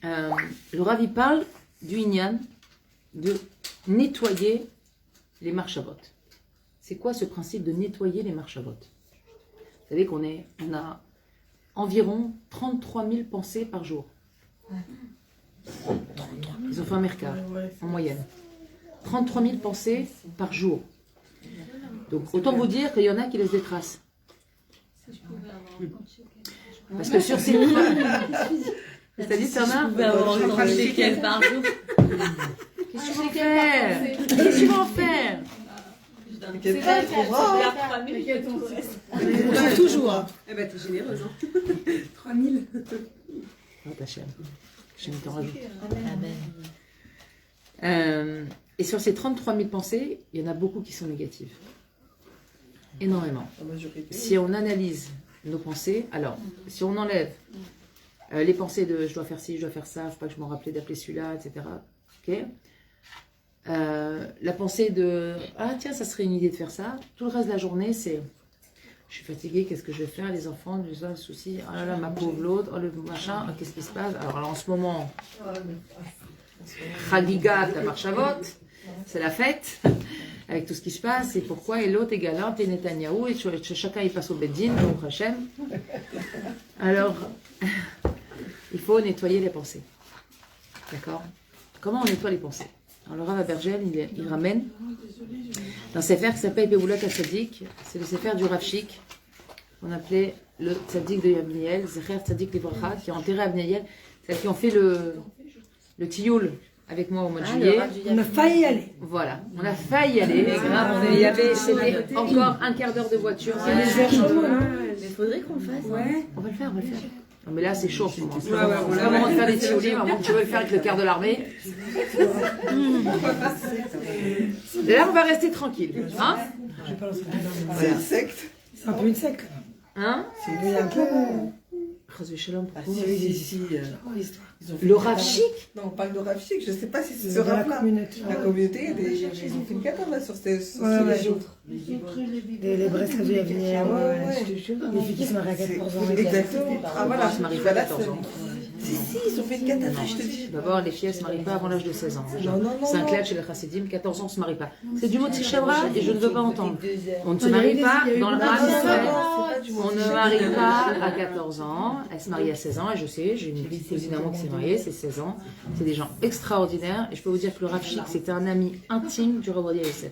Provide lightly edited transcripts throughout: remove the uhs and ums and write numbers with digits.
le Rav il parle du Inyan de nettoyer les marchavot. C'est quoi ce principe de nettoyer les marchavot? Vous savez qu'on a environ 33 000 pensées par jour. Ils ont fait un mercat en moyenne. 33 000 pensées par jour. Donc autant vous dire qu'il y en a qui laissent des traces. Parce que sur ces... C'est-à-dire, ça m'a... Lesquels par jour? Qu'est-ce que tu vas en faire? Qu'est-ce que tu vas en faire? C'est vrai, On trouve toujours. Eh ben, t'es généreuse, hein. 3000. Non, ta chaîne. Je t'en rajoute. Amen. Et sur ces 33 000 pensées, il y en a beaucoup qui sont négatives. Énormément. Si on analyse nos pensées, alors, si on enlève les pensées de je dois faire ci, je dois faire ça, il ne faut pas que je m'en rappelle d'appeler celui-là, etc. Ok. La pensée de ah tiens, ça serait une idée de faire ça. Tout le reste de la journée, c'est je suis fatiguée, qu'est-ce que je vais faire? Les enfants, les autres soucis, oh là là, ma pauvre l'autre, oh le machin, oh, qu'est-ce qui se passe? Alors en ce moment, Chagigat, la marchavot, c'est la fête, avec tout ce qui se passe, et pourquoi, et l'autre est galant, et Netanyahou, et chacun il passe au Beddin, au Hachem. Alors, il faut nettoyer les pensées. D'accord? Comment on nettoie les pensées? Alors le Rav Abergel, il ramène dans un sefer qui s'appelle Beulat HaTzadik, c'est le sefer du Rav Shik, qu'on appelait le Tzadik de Abniel, Zecher Tzadik Livracha, qui a enterré Abniel, c'est-à-dire qui ont fait le tioul avec moi au mois de juillet. On a failli y aller. Voilà, on a failli y aller. C'était encore un quart d'heure de voiture. Mais Il faudrait qu'on le fasse. ouais. On va le faire. Non mais là c'est chaud pour moi. C'est pas le moment de faire des tioulis, maman, tu veux le faire avec le quart de l'armée. Là on va rester tranquille. Hein? C'est une secte. C'est un peu une secte. Hein? Il y a un peu. Chas Shalom, pourquoi? Le Rav Shik? Non, on parle de Rav Shik. Je sais pas si c'est ce Dans la Rav-là. communauté. La communauté, ils ont fait une cata là sur ces Ouais. jours. Les Brest à venir. Les filles qui se marient à 14 ans. Exactement. Ah voilà, Ils se marient pas à 14 ans. Si, ils ont fait une cata, je te dis. D'abord, les filles ne se marient pas avant l'âge de 16 ans. Non. C'est un clap chez les Chassidim, 14 ans, on ne se marie pas. C'est du mot de Shabra et je ne veux pas entendre. On ne se marie pas dans le Ham Israël. On ne marie pas à 14 ans. Elle se marie à 16 ans et je sais, j'ai une petite cousine à moi qui s'est mariée, c'est 16 ans. C'est des gens extraordinaires et je peux vous dire que le Rav Shik, c'était un ami intime du Rav Ovadia Yosef.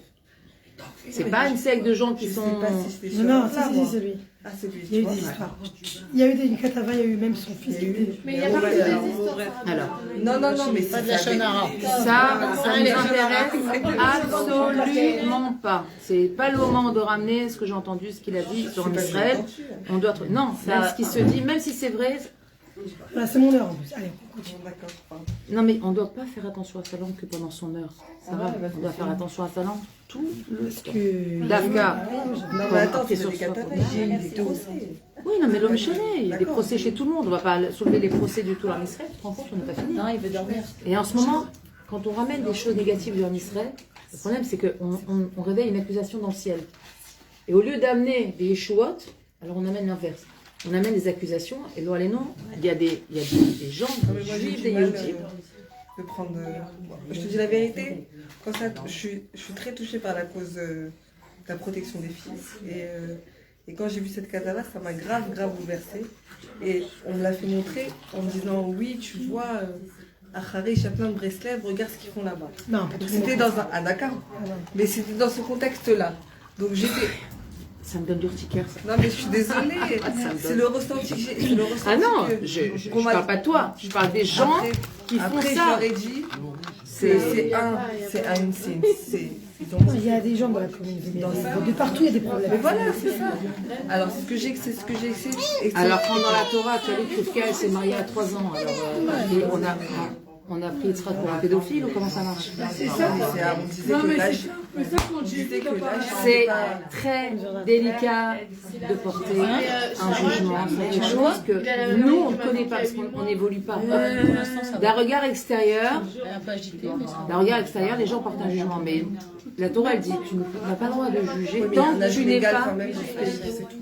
C'est pas une secte de gens qui sont... Non, c'est lui. Ah, c'est lui. Il y a eu des histoires. Il y a eu une catava, il y a eu même son fils. Mais il n'y a pas que des histoires. Alors, Non, mais Pas de la shonara. ça ne nous intéresse absolument pas. C'est pas le moment de ramener ce que j'ai entendu, ce qu'il a dit sur Israël. On doit... Non, même ce qui se dit, même si c'est vrai... Voilà, c'est mon heure en plus. Allez, on continue. D'accord. Non mais on ne doit pas faire attention à sa langue que pendant son heure. Ça va, on doit faire attention à sa langue tout le temps. Dafka. Non, mais attends, c'est des katas, il y a eu des procès. Oui, non mais l'homme chané, il y a des procès chez tout le monde. On ne va pas soulever les procès du tout en Israël. Tu te rends compte, on n'est pas fini. Non, il veut dormir. Et en ce moment, quand on ramène des choses négatives en Israël, le problème c'est qu'on réveille une accusation dans le ciel. Et au lieu d'amener des Yeshuot, alors on amène l'inverse. On amène des accusations, et là, les noms, il y a des gens, Mais moi, j'ai juifs, du des mal Yehudis. de prendre. Je te dis la vérité. Quand ça, je suis très touchée par la cause de la protection des filles. Et quand j'ai vu cette cata-là, ça m'a grave bouleversée. Et on me l'a fait montrer en me disant oui, tu vois, à Harry, Chaplin de Breslev, regarde ce qu'ils font là-bas. Non, pas tout le monde. C'était dans un. Ah d'accord. Mais c'était dans ce contexte-là. Donc j'étais. Ça me donne l'urticaire, ça. Non mais je suis désolée. C'est le ressenti que j'ai. c'est le ressenti Ah non, que- je qu'on m'a- parle pas de toi, je parle des gens Après- qui font Après, ça. j'aurais dit, c'est ils ont- Il y a des gens dans la communauté. De partout, il y a des problèmes. Mais voilà, c'est ça. Alors, c'est ce que j'ai essayé. Alors quand dans la Torah, tu as lu que Rivka, elle s'est mariée à 3 ans, alors et on a pris Yitzhak pour un pédophile ou comment ça marche? C'est ça, on disait que l'âge. On disait que l'âge. C'est très délicat de porter un jugement sur quelque chose que nous, on ne connaît pas, parce qu'on n'évolue pas. D'un regard extérieur, Elle est un peu agitée, mais ça. d'un regard extérieur, les gens portent un jugement. Mais la Torah, elle dit, tu n'as pas le droit de juger Oui, mais il y a tant un que âge tu n'es légal pas... quand même, c'est tout.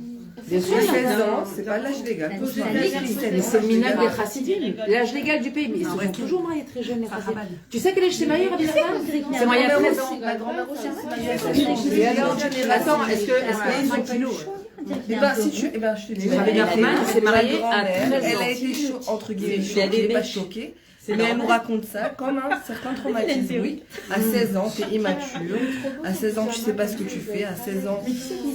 Bien sûr. 16 ans, c'est pas l'âge légal. Mais c'est le minag des chassidim. L'âge légal du pays, mais ils se sont toujours mariés très jeunes, les chassidim. Tu sais quel âge c'est marié, Rabbi Nathan? C'est marié à 13 ans. Ma grand-mère aussi. Et alors, attends, est-ce que ils ont pas le choix. Eh ben, si tu, eh ben, je te dis, Rabbi Nachman s'est marié à 13 ans. elle a été, entre guillemets, choquée, pas choquée. Mais elle nous raconte ça comme un certain traumatisme. Oui. À 16 ans, tu es immature. À 16 ans, tu sais pas ce que tu fais. À 16 ans,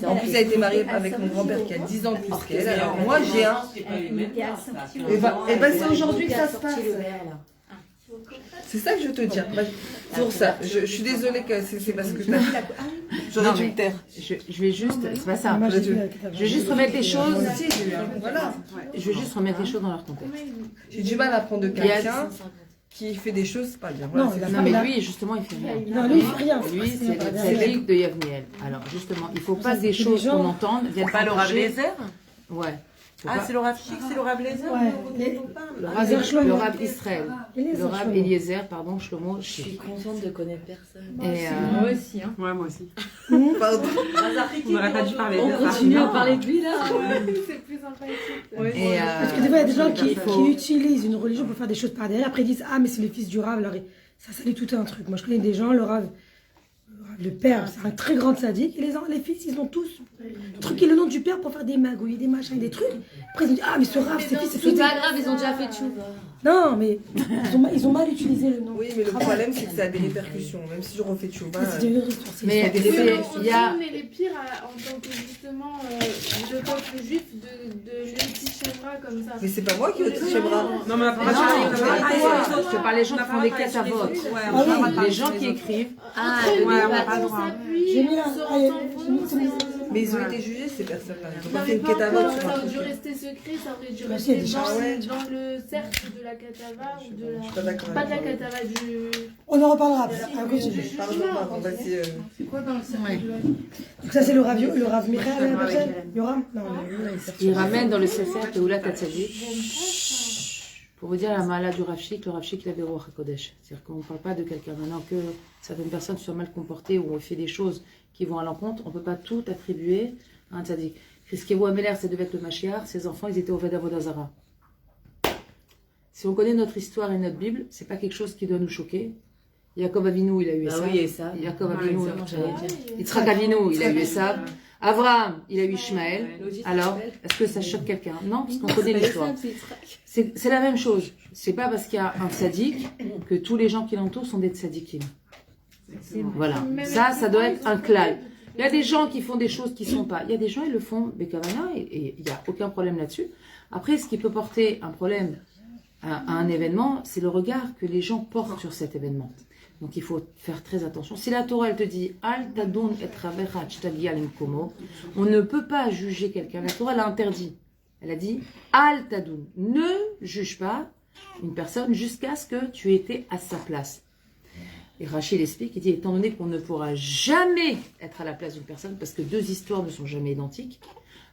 en plus, elle a été mariée avec mon grand-père qui a 10 ans de plus qu'elle. Alors, moi, j'ai un. Et ben, c'est aujourd'hui que ça se passe. C'est ça que je te dis. Pour ça, je suis désolée que c'est parce que t'as. J'aurais dû me taire. Je vais juste, c'est pas ça. Je vais juste remettre les choses. Voilà. Je vais juste remettre les choses dans leur contexte. J'ai du mal à prendre de quelqu'un qui fait des choses pas bien. Voilà, Non, mais lui, justement, il fait rien. Non, lui, il fait rien. Lui, c'est le tzaddik de Yavniel. Alors, justement, il faut pas que des choses qu'on entende viennent Pas le Rav Lézer. Ouais. Ah, c'est le Rav Chic, c'est le Rav Lézer. Ouais. Le Rav Israël. Le Rav Eliezer, pardon, Shlomo. Je suis contente de connaître personne. Et Moi aussi. Hein. Ouais, moi aussi. Pardon. On n'aurait pas dû parler On de ça. continue à parler de lui là. C'est plus sympathique. et Parce que des fois, il y a des gens qui utilisent une religion pour faire des choses par derrière. Après, ils disent ah, mais c'est le fils du Rav. Alors, ça c'est tout un truc. Moi, je connais des gens, le Rav, le père, c'est un très grand sadique. Et les fils, ils ont tous truqué le nom du père pour faire des magouilles, des machins, des trucs. Après, ils ont dit ah, mais ce Rav, ses fils, c'est tout. C'est pas grave, ils ont déjà fait tchouva. Non, mais ils ont mal utilisé le nom. Oui, mais le problème, c'est que ça a des répercussions. Même si je refais Tchouva. C'est une autre histoire. mais il y a. Mais les pires en tant que justement de peuple juif de l'antichèvra comme ça. Mais c'est pas moi qui ai au bras. Non, mais après, Je te parle des gens qui font des caisses à vote. Les gens qui écrivent. Ah, Ouais, on n'a le pas le droit. J'ai mis là. Mais ils ont été jugés, ces personnes-là. Ils ont Non, pas fait mais une pas quête à vote encore, sur un ça aurait dû truc. rester secret, ça aurait dû Bah, rester si, dans le cercle de la katava ou de Je suis pas la. d'accord Pas de la avec toi. katava, du. On en reparlera après. À continue. Pardon, vas-y. C'est quoi dans le cercle de la. Donc ça c'est le Rav Michael, la personne Yoram. Non, Il ramène dans le Sefer Teoulat Hatzadik. Pour vous dire la malade du Rav Shik, le Rav Shik il avait Ruach HaKodesh. C'est-à-dire qu'on ne parle pas de quelqu'un maintenant que certaines personnes soient mal comportées ou ont fait des choses qui vont à l'encontre. On ne peut pas tout attribuer à un tzaddik. Chizkiyahu Améler, ça devait être le Mashiach. Ses enfants, ils étaient au Ved Avodah Zarah. Si on connaît notre histoire et notre Bible, c'est pas quelque chose qui doit nous choquer. Yaakov Avinu, il a eu Ah ça. oui, et ça. Yaakov Avinu, j'allais dire. Yitzhak Avinu, il a eu ça. Abraham, il a eu Ishmaël. Alors, est-ce que ça choque quelqu'un? Non, parce qu'on connaît l'histoire. C'est la même chose. C'est pas parce qu'il y a un tzaddik que tous les gens qui l'entourent sont des tzaddikim. Voilà. Ça doit être un klal. Il y a des gens qui font des choses qui ne sont pas. Il y a des gens, ils le font bekavana et il n'y a aucun problème là-dessus. Après, ce qui peut porter un problème à un événement, c'est le regard que les gens portent sur cet événement. Donc il faut faire très attention. Si la Torah elle te dit Al tadun et travecha tagi al imkomo, on ne peut pas juger quelqu'un. La Torah l'a interdit. Elle a dit Al tadun, ne juge pas une personne jusqu'à ce que tu étais à sa place. Et Rachid explique, il dit étant donné qu'on ne pourra jamais être à la place d'une personne parce que deux histoires ne sont jamais identiques,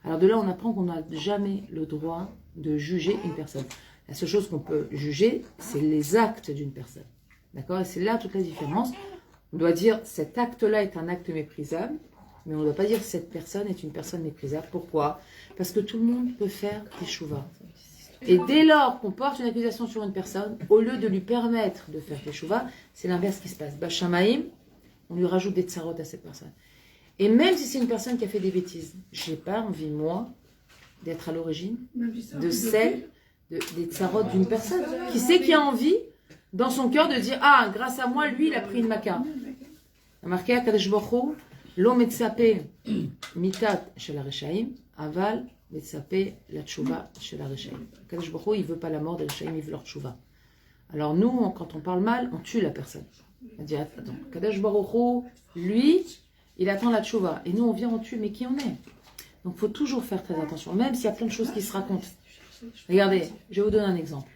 alors de là on apprend qu'on n'a jamais le droit de juger une personne. La seule chose qu'on peut juger, c'est les actes d'une personne. D'accord? Et c'est là toute la différence. On doit dire cet acte-là est un acte méprisable, mais on ne doit pas dire cette personne est une personne méprisable. Pourquoi? Parce que tout le monde peut faire des chouvas. Et dès lors qu'on porte une accusation sur une personne, au lieu de lui permettre de faire des chouvas, c'est l'inverse qui se passe. Bachamaïm, on lui rajoute des tsarotes à cette personne. Et même si c'est une personne qui a fait des bêtises, je n'ai pas envie, moi, d'être à l'origine de celle des tsarotes d'une personne. Qui sait qui a envie dans son cœur de dire ah, grâce à moi, lui, il a pris une maca. Il a marqué à Kadesh Baruch Hu, lo metzapeh mitat shel hareshaim, aval metzapeh la tshuva shel hareshaim. Kadesh Baruch Hu, il veut pas la mort des hareshaim, il veut leur tshuva. Alors nous, quand on parle mal, on tue la personne. On dit attends, Kadesh Baruch Hu, lui, il attend la tshuva. Et nous, on vient, on tue, mais qui on est? Donc il faut toujours faire très attention, même s'il y a plein de choses qui se racontent. Regardez, je vais vous donner un exemple.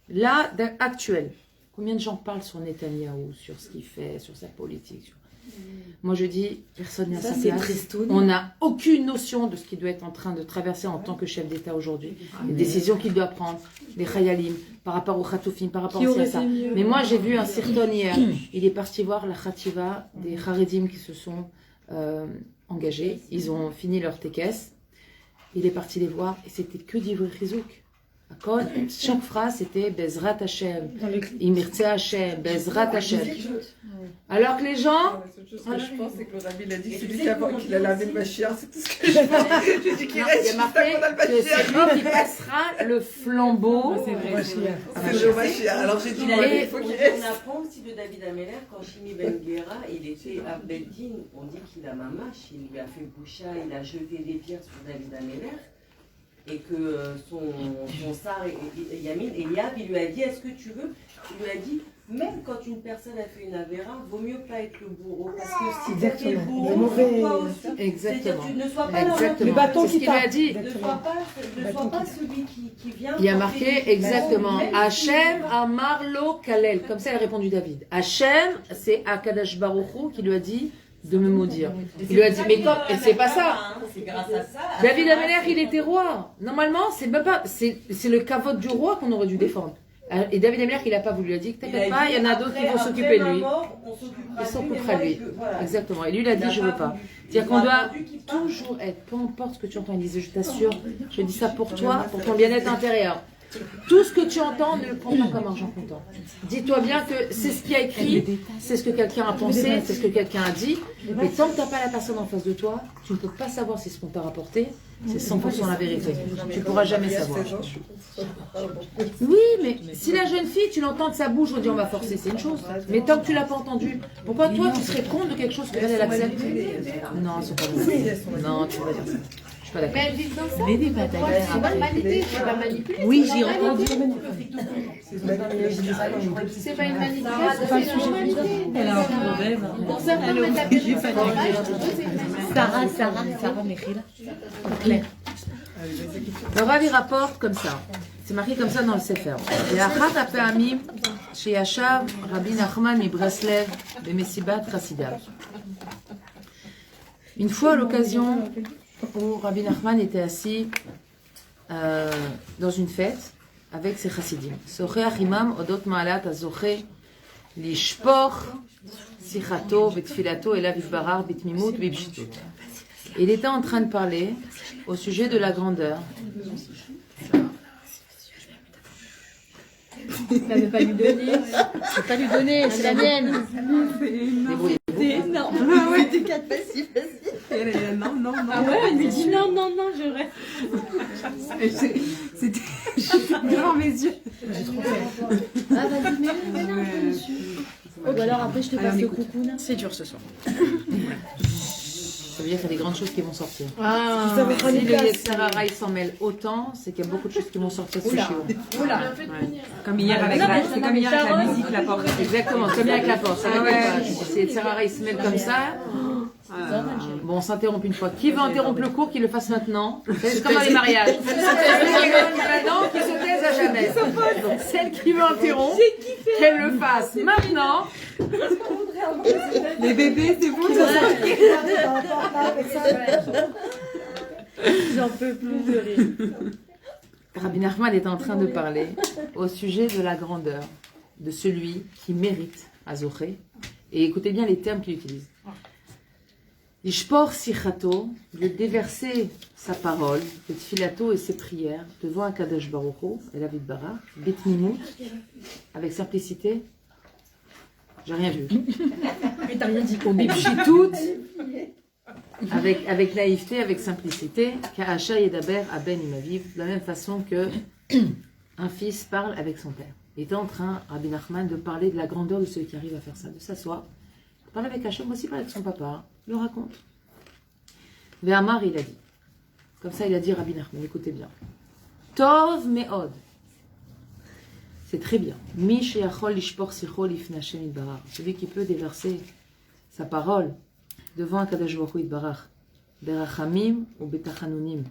Là, actuel. Combien de gens parlent sur Netanyahou, sur ce qu'il fait, sur sa politique? Moi, je dis, personne n'est à sa place. On n'a aucune notion de ce qu'il doit être en train de traverser en tant que chef d'État aujourd'hui. Les décisions qu'il doit prendre, les Chayalim, par rapport aux Khatoufim, par rapport à ça. Mais moi, j'ai vu un sirton hier. Il est parti voir la Khativa des Haredim qui se sont engagés. Ils ont fini leur tekes. Il est parti les voir et c'était que d'Ivry Chizouk. Chaque phrase c'était Bezrat Hashem, Dans le clip. Imirtze Hashem, Bezrat Hashem. Alors que les gens, La seule chose que je pense, c'est que le rabbi il a dit que c'est lui qu'il a lavé le Mashiach, c'est tout ce que je pense. J'ai dit qu'il non, reste il y a juste marqué avant le que c'est Mashiach. lui qui passera le flambeau. C'est vrai. C'est le Mashiach. Alors j'ai dit, il faut qu'il reste. On apprend aussi de David Ameller, quand Shimi Ben Gera, il était à Beddin, on dit qu'il a mamache, il lui a fait boucha, il a jeté des pierres sur David Ameller, et que son sar, Yamin, Eliab, il lui a dit, est-ce que tu veux? Il lui a dit, même quand une personne a fait une avéra, vaut mieux pas être le bourreau, parce que si tu es le bourreau, Le mauvais- ne sois pas aussi. Exactement. C'est-à-dire, tu ne sois pas Exactement. Le bâton C'est ce qui qu'il lui a tape. dit. ne sois pas celui qui vient. Il y a porter marqué des- exactement Même Hachem Amar Lo Kalel. Comme ça, il a répondu David. Hachem, c'est Akadash Baruch Hu qui lui a dit de me maudire. Il lui a dit, mais comme, et c'est pas ça. C'est grâce à ça. David Ameller, il était roi. Normalement, c'est même pas, c'est le kavod du roi qu'on aurait dû défendre. Et David Ameller, il a pas voulu. Il a dit, t'inquiète pas, il y en a d'autres qui vont s'occuper de lui. Ils s'occupera de lui. Exactement. Et lui, il a dit, je veux pas. C'est-à-dire qu'on doit toujours être, peu importe ce que tu entends, Élise, je t'assure, je dis ça pour toi, pour ton bien-être intérieur. Tout ce que tu entends, ne le prends pas comme argent comptant. Dis-toi bien que c'est ce qui a écrit, c'est ce que quelqu'un a pensé, c'est ce que quelqu'un a dit. Et tant que tu n'as pas la personne en face de toi, tu ne peux pas savoir si ce qu'on t'a rapporté, c'est 100% la vérité. Tu ne pourras jamais savoir. Oui, mais si la jeune fille, tu l'entends de sa bouche, on dit on va forcer, c'est une chose. Mais tant que tu ne l'as pas entendu, pourquoi toi tu serais contre de quelque chose que elle accepte? Non, c'est pas bon. Non, tu vas dire ça. Je suis pas d'accord. Mais elles disent dans ça. Mais des batailles. C'est pas manipulé, c'est pas manipulé. Oui, j'ai entendu. C'est pas une manipulation, c'est une normalité. Elle a un problème. Pour certains, mais la personne, c'est normal, pour d'autres, c'est une Sarah Mechila. Claire. Le Rav, il rapporte comme ça. C'est marqué comme ça dans le Sefer. Et Achat Apéamim, chez Yashav, Rabbi Nachman mi Breslev, de Messibat Chassidav. Une fois à l'occasion où Rabbi Nachman était assis dans une fête avec ses chassidim. Socheach imam odot ma'alat azoche lishpor sichato betfilato elav yishbarar bitmimut bibshitut. Il était en train de parler au sujet de la grandeur. Ça ne pas lui donner. Je vais pas lui donner, c'est la mienne. Débrouillez-vous. C'est énorme. Ah ouais. C'était 4 facile, facile. Non, non, non. Ah ouais, elle me dit non, non, non, je reste. C'était devant mes yeux. Ah, vas-y, mets un peu dessus. Ou alors après, je te passe le coucou. là. C'est dur ce soir. Ça veut dire qu'il y a des grandes choses qui vont sortir. Ah, Ça va Si prendre une le place. Yetzirara il s'en mêle autant, c'est qu'il y a beaucoup de choses qui vont sortir de ce chiot. oula. Comme hier avec la, c'est comme hier avec la musique, la porte. Exactement, comme avec la porte. Ça Ah va ouais. pas. Si Yetzirara il se mêle comme ça, bon, on s'interrompt une fois. Qui veut interrompre le cours, qu'il le fasse maintenant. C'est comme dans les mariages. Maintenant, qui se taise à jamais. Donc, celle qui veut interrompre, qu'elle le fasse maintenant. Les bébés, c'est bon. J'en peux plus de rire. Rabbi Nachman est en train de parler au sujet de la grandeur de celui qui mérite Azoché. Et écoutez bien les termes qu'il utilise. Ishpor sichato, de déverser sa parole, de tfilato et ses prières devant un Kadosh Baruch Hu, et la Barach, bitmimut, avec simplicité. J'ai rien vu. Mais t'as rien dit. Au bibchitout, avec naïveté, avec simplicité, Ka'asha yedaber aben imaviv, de la même façon que un fils parle avec son père. Il était en train, Rabbi Nachman, de parler de la grandeur de celui qui arrive à faire ça, de s'asseoir, parler avec Hachem, aussi parler avec son papa, il le raconte. Ve'amar, il a dit, comme ça il a dit Rabbi Nachman, écoutez bien, Tov me'od, c'est très bien, Mi sheyachol lishpor sicho lifnei Hashem yitbarach, celui qui peut déverser sa parole devant un Kadosh Baruch Hu yitbarach, berachamim ou betachanunim,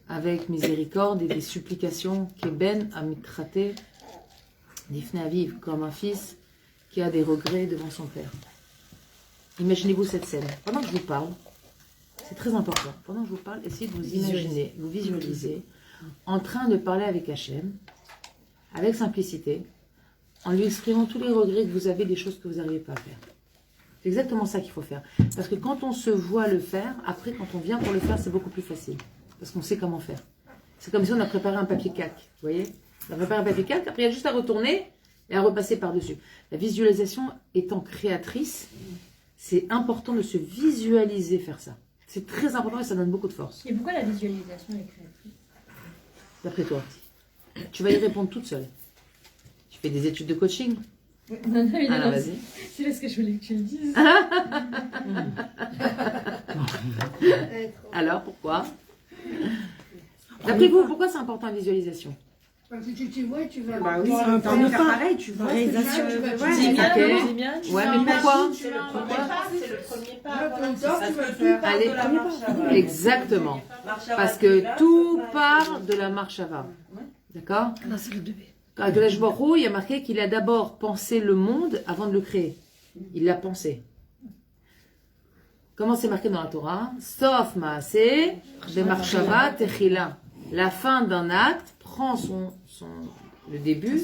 avec miséricorde et des supplications, keben amitrate lifnei aviv, comme un fils qui a des regrets devant son père. Imaginez-vous cette scène. Pendant que je vous parle, c'est très important. Pendant que je vous parle, essayez de vous imaginer, vous visualiser, en train de parler avec Hachem, avec simplicité, en lui exprimant tous les regrets que vous avez des choses que vous n'arrivez pas à faire. C'est exactement ça qu'il faut faire. Parce que quand on se voit le faire, après, quand on vient pour le faire, c'est beaucoup plus facile. parce qu'on sait comment faire. C'est comme si on a préparé un papier calque, vous voyez? On a préparé un papier calque, après il y a juste à retourner et à repasser par-dessus. La visualisation étant créatrice, c'est important de se visualiser faire ça. C'est très important et ça donne beaucoup de force. Et pourquoi la visualisation est créatrice? D'après toi, tu vas y répondre toute seule. Tu fais des études de coaching? Non, Alors vas-y. C'est parce que je voulais que tu le dises. Alors pourquoi? D'après vous, pourquoi c'est important la visualisation? Parce que tu vois, tu vas. Bah oui, C'est un t'as envie de faire pas. pareil, tu vois. Réalisation. Ouais, mais pourquoi? C'est le premier pas. Tu vas faire. Allez, de la marche avant. exactement. Marche avant, Parce c'est que là, tout c'est part de la marche avant. D'accord? Non, c'est le bébé. Quand Akadosh Baruch Hu, il y a marqué qu'il a d'abord pensé le monde avant de le créer. Il l'a pensé. Comment c'est marqué dans la Torah? Sof maaseh de marshava techila. La fin d'un acte prend le début,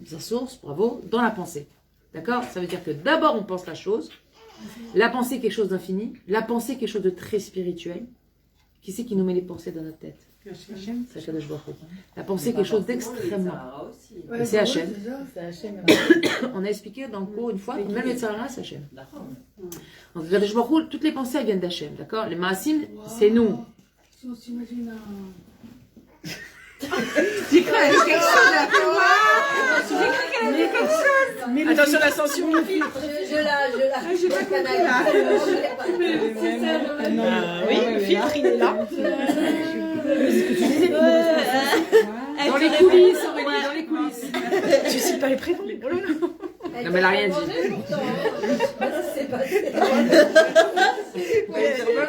sa source, bravo, dans la pensée. D'accord? Ça veut dire que d'abord on pense la chose, la pensée quelque chose d'infini, la pensée quelque chose de très spirituel. Qui c'est qui nous met les pensées dans notre tête? C'est Akadosh Baruch Hu. La pensée quelque chose d'extrêmement. Et c'est Hachem. On a expliqué dans le cours une fois, même le Tzara, c'est Hachem. Donc Akadosh Baruch Hu, toutes les pensées elles viennent d'Hachem, d'accord? Les Maasim, c'est nous. Si on s'imagine un. J'ai cru qu'elle avait quelque chose à faire. Attention la censure. Je la Oui, le filtre, il est là. Dans les coulisses, Aurélie, dans les coulisses. Tu sais pas les prénoms. Non, mais elle a rien dit.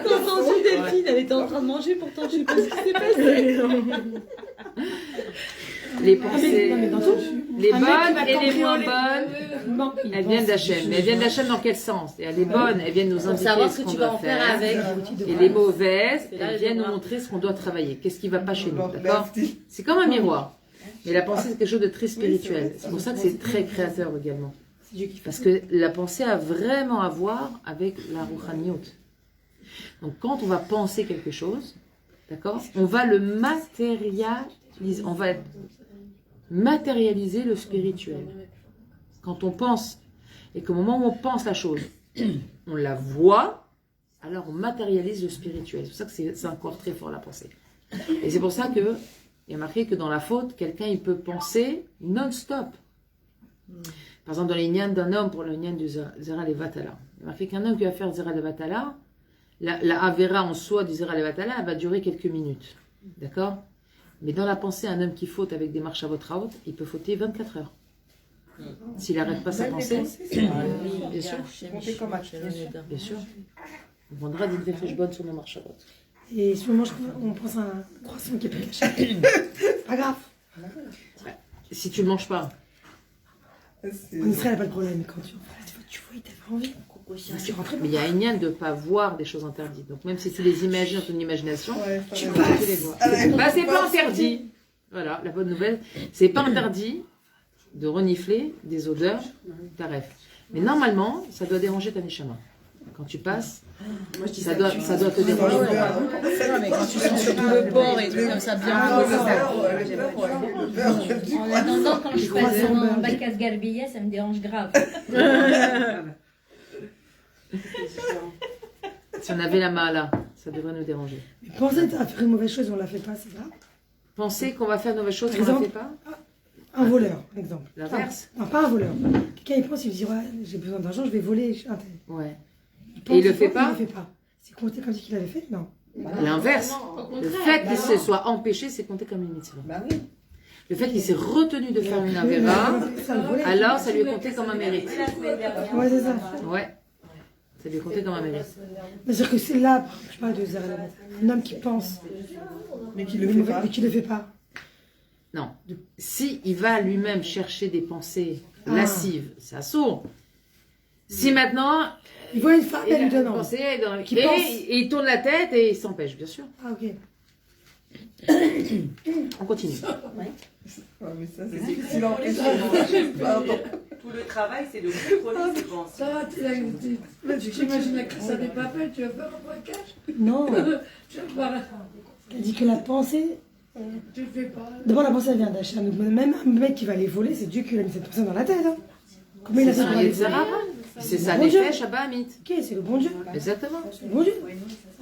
T'as entendu Delphine, elle était en train de manger, pourtant je sais pas ce qui s'est passé. Les pensées, Non, mais dans tout. les Un mec qui bonnes va et les cambrioler. moins bonnes, Non, elles viennent d'Hachem. Mais elles viennent d'Hachem dans quel sens? Et les bonnes, elles viennent nous indiquer savoir ce ce que qu'on tu vas doit en faire faire. avec. Et les mauvaises, C'est là elles le viennent nous miroir. montrer ce qu'on doit travailler. Qu'est-ce qui ne va pas chez nous, d'accord? C'est comme un miroir. Mais la pensée, c'est quelque chose de très spirituel. C'est pour ça que c'est très créateur également. Parce que la pensée a vraiment à voir avec la rouhaniyot. Donc quand on va penser quelque chose, d'accord, on va le matérialiser, on va matérialiser le spirituel. Quand on pense, et qu'au moment où on pense la chose, on la voit, alors on matérialise le spirituel. C'est pour ça que c'est un corps très fort la pensée. Et c'est pour ça que il y a marqué que dans la faute, quelqu'un il peut penser non-stop. Par exemple, dans les ignanes d'un homme pour le ignan du Zera Levatala. Il y a marqué qu'un homme qui va faire Zera Levatala, la Avera en soi du Zera Levatala, elle va durer quelques minutes. D'accord? Mais dans la pensée, un homme qui faute avec des marches à votre raot, il peut fauter 24 heures. S'il n'arrête pas sa pensée, bien sûr. Compter comme Hachem. Bien sûr. On prendra des réfléchis bonnes sur nos marches à votre. Et si on mange, on pense à un croissant qui est pas caché. C'est pas grave. Si tu ne manges pas, En Israël, il n'y a pas de problème. Quand tu vois, il t'avait envie. Tu rentres. mais il y a un lien de ne pas voir des choses interdites. Donc même si tu les imagines dans ton imagination, tu les vois. Bah, c'est pas interdit. Voilà, la bonne nouvelle, c'est pas interdit de renifler des odeurs taref. Mais normalement, ça doit déranger ta neshama. Quand tu passes, ça doit te déranger. Non, mais quand tu sens surtout le porc et tout comme ça, bien. En attendant, quand je passe en Bacchus Garbier, ça me dérange grave. Si on avait la mahala, ça devrait nous déranger. Mais penser à faire une mauvaise chose, on la fait pas, c'est grave. Penser qu'on va faire de nouvelles choses, Par qu'on ne fait exemple, pas. Un voleur, par exemple. L'inverse. Non, pas un voleur. Quelqu'un il pense, il se dit ouais, j'ai besoin d'argent, je vais voler. Ouais. Pense, Et il le fait pas? Il le fait pas. C'est compté comme si qu'il avait fait? Non. L'inverse. Le fait qu'il se soit empêché, c'est compté comme une mitzvah. Le fait qu'il s'est retenu de faire une avera, alors ça lui est compté comme un mérite. Ouais, c'est ça. Ouais. Ça lui est compté comme un mérite. C'est-à-dire que c'est là, je parle de Zara, un homme qui pense, Mais qui le fait pas. mais qui le fait pas. Non. Si il va lui-même chercher des pensées lascives, c'est assourd. Si maintenant Il voit une femme, il elle a lui donne une envie. pensée dans- Qui et pense. il tourne la tête et il s'empêche, bien sûr. Ah, ok. On continue. Ah, mais ça, c'est difficile à empêcher. Pardon. Tout le travail, c'est de contrôler ses pensées. Ça va, tu t'imagines la classe à des papels, tu vas faire un braquage? Non. Tu vas voir. Elle dit que la pensée... Je fais pas. D'abord, la pensée, elle vient d'Hachem. Donc, même un mec qui va les voler, c'est Dieu qui lui a mis cette pensée dans la tête. Hein. Comment il a fait C'est pour son aller Yetzer voler? Hara. C'est ça Bon l'effet Dieu. Shabbat Amit. Ok, c'est le bon Dieu. Exactement. C'est le bon Dieu.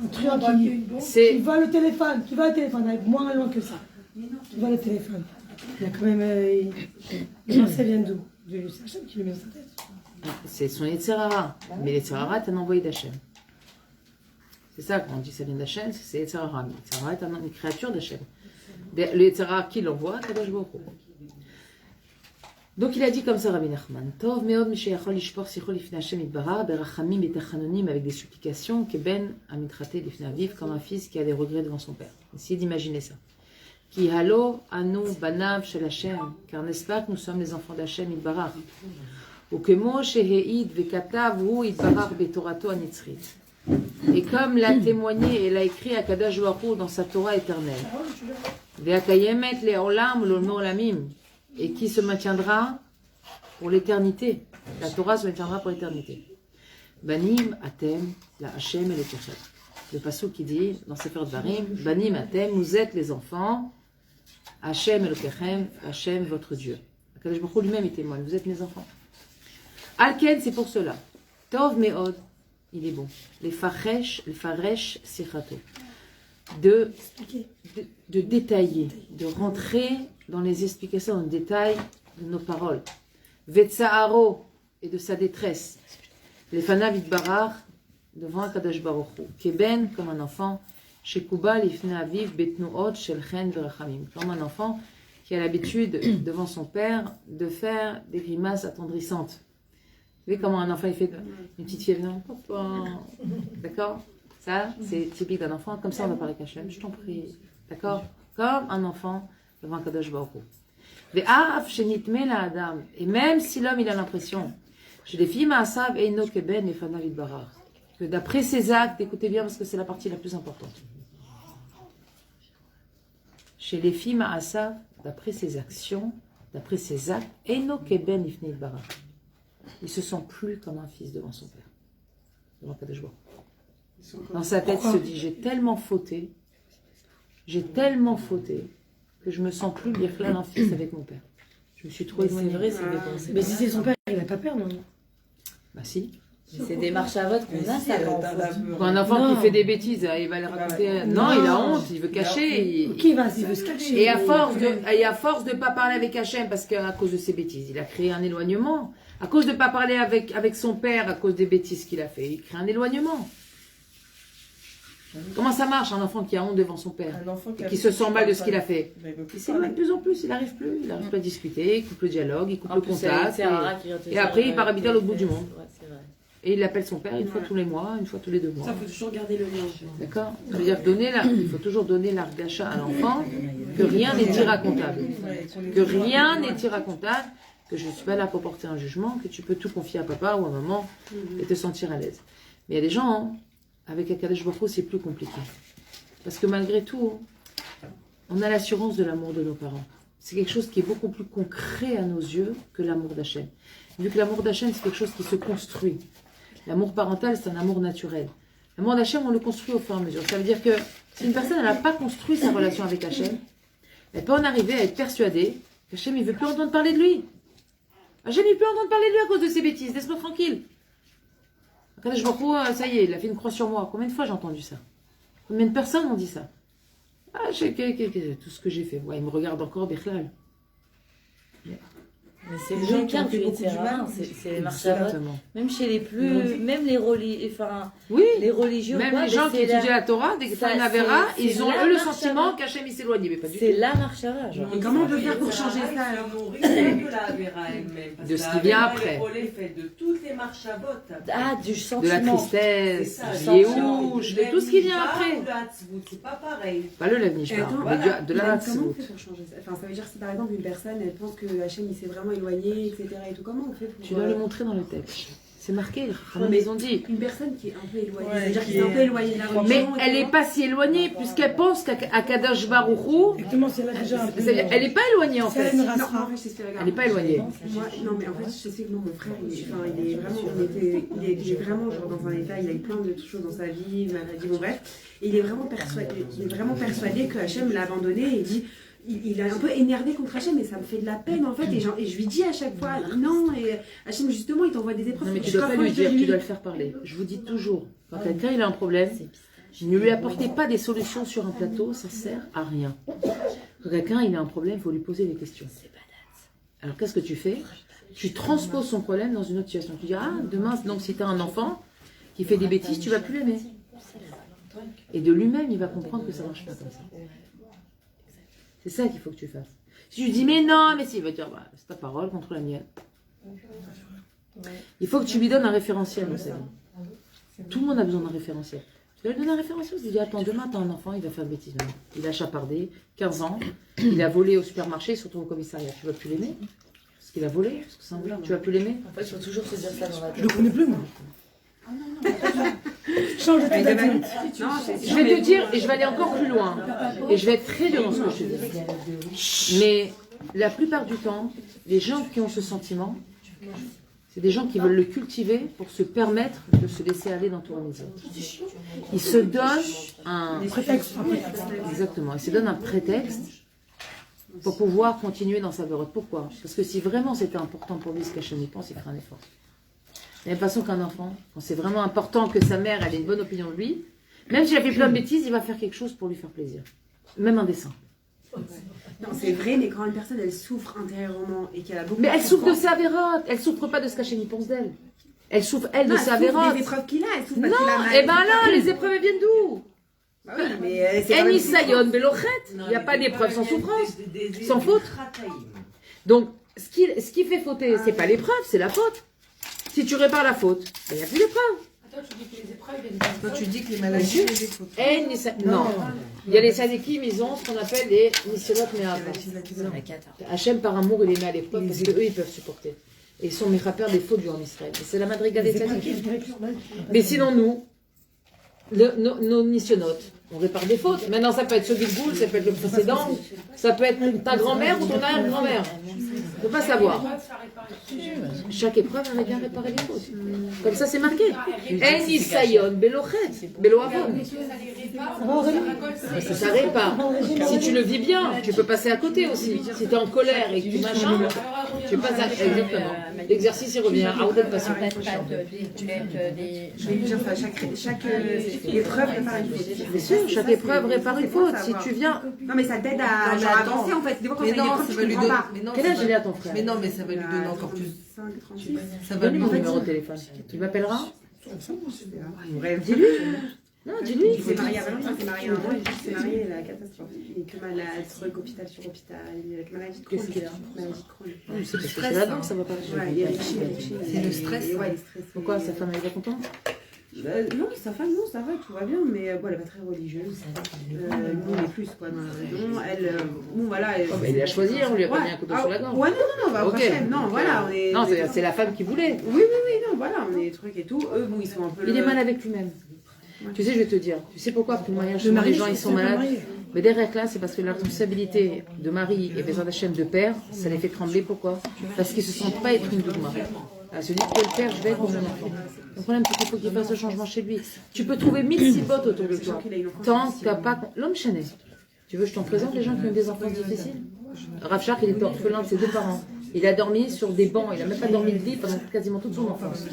Un truand qui C'est va le téléphone, qui va le téléphone, avec moins loin que ça. Qui va le téléphone. Il a quand même... Les pensées viennent d'où? C'est Hachem qui lui met dans sa tête. c'est son Yetzer Hara. Mais Yetzer Hara est un envoyé d'Hachem. C'est ça, quand on dit que ça vient d'Hachem, c'est Yetzer Hara. Yetzer Hara est une créature d'Hachem. Le Yetzer Hara qui l'envoie, Kadosh Baruch Hu. Donc il a dit comme ça, Rabbi Nachman, Tov meod mishayachol ishpor sichol lifnei Hashem itbarach berachamim betachanonim, avec des supplications, keben amitraté lifnei aviv, comme un fils qui a des regrets devant son père. Essayez d'imaginer ça. Ki halo anu banav shel Hashem, car n'est-ce pas que nous sommes les enfants d'Hashem itbarach. Ou que mo sheheid vekatav hu itbarach betorato anitzrit. Et comme l'a témoigné et l'a écrit à Kadosh Baruch Hu dans sa Torah éternelle. Ve'akayemet le'olam l'olmo olamim. Et qui se maintiendra pour l'éternité. La Torah se maintiendra pour l'éternité. Banim atem la Hashem et le Kechem. Le passage qui dit dans Sefer Dvarim, Banim atem, vous êtes les enfants, Hashem et le Kechem, Hashem votre Dieu. Akadosh Baruch Hu lui-même est témoin, vous êtes mes enfants. Alken, c'est pour cela. Tov meod, il est bon. Les faresh sichato. De détailler, de rentrer dans les explications, dans le détail de nos paroles. Vetsaharo, et de sa détresse. Les fanav itbarach, devant Kadosh Baruch Hu. Keben, comme un enfant. Shekuba lifnei aviv betnuot shel chen verachamim. Comme un enfant qui a l'habitude, devant son père, de faire des grimaces attendrissantes. Vous voyez comment un enfant il fait une petite fille, non, papa. D'accord? Ça, c'est typique d'un enfant. Comme ça, on va parler avec Hachem. Je t'en prie. D'accord? Comme un enfant devant Kadosh Baruch Hu. Et même si l'homme, il a l'impression que d'après ses actes, écoutez bien parce que c'est la partie la plus importante. Chez les filles Ma'asav, d'après ses actions, d'après ses actes, Eino Keben Ifnei Barach. Il se sent plus comme un fils devant son père. Devant Kadosh Baruch Hu. Dans sa tête, il se dit, j'ai tellement fauté que je me sens plus birchlal un fils avec mon père. Je me suis trop éloignée. C'est vrai, c'est des pensées. Mais si c'est son père, il n'a pas peur, non? Bah si. C'est des marches à vote qu'on a, ça. Quand un enfant Non. qui fait des bêtises, il va les raconter. Non, il a honte, il veut cacher. Qui va s'il veut se cacher? Et à force de pas parler avec Hachem, parce qu'à cause de ses bêtises, il a créé un éloignement. À cause de pas parler avec son père, à cause des bêtises qu'il a fait, il crée un éloignement. Comment ça marche, un enfant qui a honte devant son père, et qui se sent mal de ce qu'il a fait? Il s'éloigne de plus en plus, il n'arrive plus, il n'arrive pas à discuter, il coupe le dialogue, il coupe le contact. Et après, il part habiter à l'autre bout du monde. Et il appelle son père une fois tous les mois, une fois tous les 2 mois. Ça, faut toujours garder le lien. D'accord? Ça veut dire il faut toujours donner l'argacha à l'enfant, que rien n'est irracontable. Que rien n'est irracontable, que je ne suis pas là pour porter un jugement, que tu peux tout confier à papa ou à maman et te sentir à l'aise. Mais il y a des gens, hein, avec Akadosh Baruch Hu, c'est plus compliqué. Parce que malgré tout, on a l'assurance de l'amour de nos parents. C'est quelque chose qui est beaucoup plus concret à nos yeux que l'amour d'Hachem. Vu que l'amour d'Hachem, c'est quelque chose qui se construit. L'amour parental, c'est un amour naturel. L'amour d'Hachem, on le construit au fur et à mesure. Ça veut dire que si une personne n'a pas construit sa relation avec Hachem, elle peut en arriver à être persuadée qu'Hachem, il ne veut plus entendre parler de lui. Hachem, il ne veut plus entendre parler de lui à cause de ses bêtises. Laisse-moi tranquille. Quand je vois, ça y est, il a fait une croix sur moi. Combien de fois j'ai entendu ça? Combien de personnes ont dit ça? Ah, tout ce que j'ai fait. Ouais, il me regarde encore, Bichlal. Mais c'est le gens qui ont fait beaucoup du mal, c'est les marches à vote. Même chez les plus, même les Oui, les religieux, même quoi, les gens mais qui étudient la Torah, dès qu'ils font une avéra, ils ont eux le sentiment qu'Hachem il s'éloigne, mais pas du tout. c'est la marche à vote. Et comment on peut faire pour changer ça alors? de la Avera elle-même. De ce qui vient après. Elle est faite de toutes les marches à vote. Ah, du sentiment. De la tristesse, C'est ça, du le Yehush, de tout ce qui vient Levnishba après. ou le Hatzvut, c'est pas pareil. Pas le Levnishba, Et attends, mais voilà. de la Comment on Hatzvut. fait pour changer ça? Enfin, ça veut dire si par exemple une personne elle pense que Hachem il s'est vraiment éloigné, etc. et tout, comment on fait pour. Tu dois le montrer dans le texte. C'est marqué, comme ils ont dit. Une personne qui est un peu éloignée, Ouais, c'est-à-dire qui qui est un est- peu éloignée de la religion. Mais elle n'est pas si éloignée, puisqu'elle pense qu'à Kadosh Baruch Hu, Exactement, c'est là déjà un peu. c'est-à-dire, elle n'est pas éloignée en C'est fait. une Non, race en rare. fait, je t'explique, regarde. Elle n'est pas éloignée. Moi, non, mais en fait, je sais que non, mon frère, il est vraiment, il est vraiment genre, dans un état, il a eu plein de choses dans sa vie, maladie, bon bref. Et il est vraiment persuadé que Hachem l'a abandonné et il dit. Il est un peu énervé contre Hachem et ça me fait de la peine en fait. Et je lui dis à chaque fois, non, et Hachem justement, il t'envoie des épreuves. Non, mais tu Je dois pas rapproche lui de dire, tu dois le faire parler. Je vous dis toujours, quand quelqu'un il a un problème, ne lui apportez pas des solutions sur un plateau, ça sert à rien. Quand quelqu'un il a un problème, il faut lui poser des questions. Alors qu'est-ce que tu fais? Tu transposes son problème dans une autre situation. Tu dis, ah, demain, donc si tu as un enfant qui fait des bêtises, tu vas plus l'aimer. Et de lui-même, il va comprendre que ça marche pas comme ça. C'est ça qu'il faut que tu fasses. Si tu dis, mais non, mais si, il va dire, bah, c'est ta parole contre la mienne. Il faut que tu lui donnes un référentiel dans sa vie. Tout le monde a besoin d'un référentiel. Tu dois lui donner un référentiel. Tu lui dis, attends, demain, tu as un enfant, il va faire une bêtise. Il a chapardé, 15 ans, il a volé au supermarché, il se retrouve au commissariat. Tu vas plus l'aimer parce qu'il a volé, parce que c'est un voleur. Tu vas plus l'aimer. En fait, il faut toujours se dire ça dans la Je le connais plus, moi. Change de tête d'adulte. Je vais te dire, et je vais aller encore plus loin, et je vais être très dur dans ce que je te dis. Mais la plupart du temps, les gens qui ont ce sentiment, c'est des gens qui veulent le cultiver pour se permettre de se laisser aller dans ton réseau. Ils se donnent un Prétexte. exactement, ils se donnent un prétexte pour pouvoir continuer dans sa berotte. Pourquoi? Parce que si vraiment c'était important pour lui ce qu'Hachem y pense, il ferait un effort. De la même façon qu'un enfant, quand c'est vraiment important que sa mère ait une bonne opinion de lui, même s'il a fait plein de bêtises, il va faire quelque chose pour lui faire plaisir. Même un dessin. Non, c'est vrai, mais quand une personne elle souffre intérieurement et qu'elle a beaucoup Mais de elle souffre de souffrance- sa vérote. Elle souffre pas de ce qu'Hachem y pense d'elle. Elle souffre, elle, de Non, sa elle souffre vérote. des épreuves qu'il a, elle souffre Non, parce qu'il a mal. et ben là, les épreuves elles viennent d'où? Bah oui, mais c'est quand En même Isayon Belochet. Il n'y a pas d'épreuve sans souffrance, sans faute. Donc, ce qui fait fauter, c'est pas l'épreuve, c'est la faute. Si tu répares la faute, il n'y a plus d'épreuve. Toi, tu dis que les maladies, c'est des fautes. Non. Il y a les sadikim, ils ont ce qu'on appelle les nissionot me'ava. Hachem, par amour, il les met à l'épreuve parce qu'eux, ils peuvent supporter. Et ils sont méchapers des fautes du Ham Israël. Et c'est la madriga des sadikim. Mais sinon, nous, nos nissionotes, on répare des fautes. Maintenant, ça peut être ce Gilgoul, ça peut être le précédent, ça peut être ta grand-mère ou ton arrière-grand-mère. On ne peut pas savoir. Chaque épreuve, on a bien réparé les fautes. Comme ça, c'est marqué. En Isayon Belochet, Beloavon. Ça répare. Si tu le vis bien, tu peux passer à côté aussi. Si tu es en colère et que tu machin, tu passes à... Exactement. L'exercice, il revient. Ah, vous êtes patient. Je vais dire ça, chaque épreuve répare une faute. Bien sûr, chaque épreuve répare une faute. Si tu viens... Non, mais ça t'aide à Non, mais genre, attends. avancer en fait. Des fois, quand Mais t'as une non, épreuve, ça tu va lui comprends donner. pas. Mais non, Quel ça âge va- il est à ton frère? Mais non, mais ça va lui donner encore plus. 35, 36. Ça va lui Donne-lui mon donner. numéro de téléphone. Tu m'appelleras? Bref. Dis-lui. Non, dis-lui. Il s'est marié à Valentin, il s'est marié à un an, et puis il s'est marié à la catastrophe. Il est que malade, truc, hôpital sur hôpital, il a maladie de Crohn. Qu'est-ce qu'il a? Maladie de Crohn. C'est parce que c'est la langue, ça va pas. Ouais, il est riché. C'est le stress. Ouais, il est stressé. Pourquoi sa femme elle est pas contente? Non, sa femme, non, ça va, tout va bien, mais bon, elle n'est pas très religieuse. Nous, on est plus, quoi, dans la raison. Elle, bon, voilà. Oh, bah, il a choisi, on lui a pas mis un couteau sur la gorge. Ouais, non, bah, Ok. prochaine, non, voilà, on est. Non, c'est la femme qui voulait. Oui, non, voilà, on est des trucs et tout. Eux, bon, ils sont un peu. Il est mal avec lui-même. Tu sais, je vais te dire. Tu sais pourquoi pour le mariage, Le souvent, mari, les gens ils sont c'est pas malades. marié. Mais derrière là, c'est parce que la responsabilité de mari et besoin d'Hachem de père, ça les fait trembler. Pourquoi? Parce qu'ils se sentent pas être une dougma. Elle se dit, quel père je vais être pour mon enfant. Le problème, c'est qu'il faut qu'il fasse le changement chez lui. Tu peux trouver 1000 cibottes autour de toi. Tant que t'as pas... L'homme chaîné. Tu veux que je t'en présente les gens qui ont des enfants difficiles? Rav Shark, il était orphelin de ses deux parents. Il a dormi sur des bancs, il n'a même pas dormi de lit pendant quasiment toute son enfance.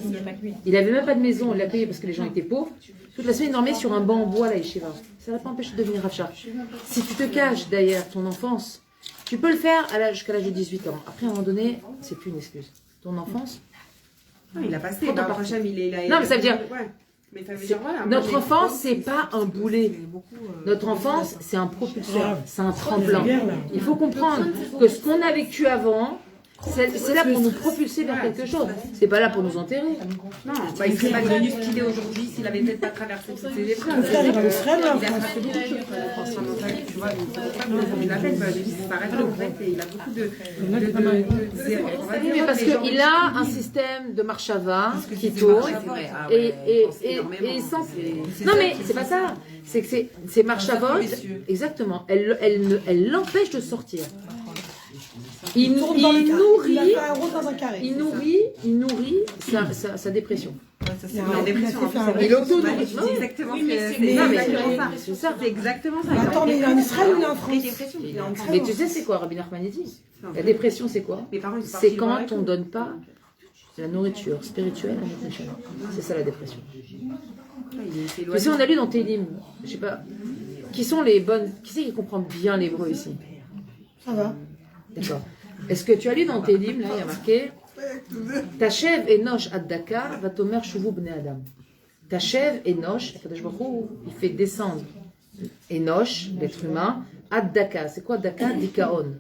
Il n'avait même pas de maison, il l'a payé parce que les gens étaient pauvres. Toute la semaine, il dormait sur un banc en bois, là, Yeshiva. Ça ne l'a pas empêché de devenir Rav Shark. Si tu te caches derrière ton enfance, tu peux le faire jusqu'à l'âge de 18 ans. Après, à un moment donné, c'est plus une excuse. Ton enfance, Non, il a passé. Quand on Bah, part. prochain, il a. Non, mais ça veut dire- Ouais. Mais ça veut c'est- dire, voilà. moi, notre j'ai- enfance, c'est pas un boulet. Notre enfance, c'est un propulseur, c'est un tremplin. Il faut comprendre que ce qu'on a vécu avant, C'est là pour nous propulser vers quelque chose. C'est pas là pour nous enterrer. Non, bah, il serait pas devenu ce qu'il est aujourd'hui s'il avait peut-être pas traversé toutes ces épreuves. Mon frère, il va au Israël, là, en Il a France. fait beaucoup de choses pour la transformation mentale, tu vois. Donc, c'est pour ça que je l'appelle, j'ai dit, c'est pareil, en fait, et il a beaucoup de Oui, mais parce qu'il a un système de marchava qui tourne et sans... Non mais c'est pas ça. C'est que c'est marchavot, exactement. Elle l'empêche de sortir. Il tourne dans le carré. Il a nourrit, fait un rond dans un carré. il nourrit sa dépression. Ouais, ça, c'est Il est bien. en dépression. Il a fait un Il auto-nourrit. C'est exactement Oui, mais c'est c'est- Non, mais exactement ça. c'est ça. C'est exactement ça. Mais attends, mais il est en Israël ou il est en France? Il est en France. Mais tu sais c'est quoi Rabbi Nachman il dit la dépression c'est quoi? Mes parents, ils sont C'est partis voir quand on donne pas la nourriture spirituelle à notre neshama. C'est ça la dépression. il est Tu sais, on a lu dans Télim, je sais pas, qui sont les bonnes, qui c'est qui comprend bien l'hébreu ici? Ça va. D'accord. Est-ce que tu as lu dans Télim, là, il y a marqué Tachev Enosh Addaka Vatomer Shuvu Bnei Adam. Tachev Enosh, Akadosh Baruch Hu, il fait descendre Enosh, l'être humain, Addaka. C'est quoi Daka? Dikaon.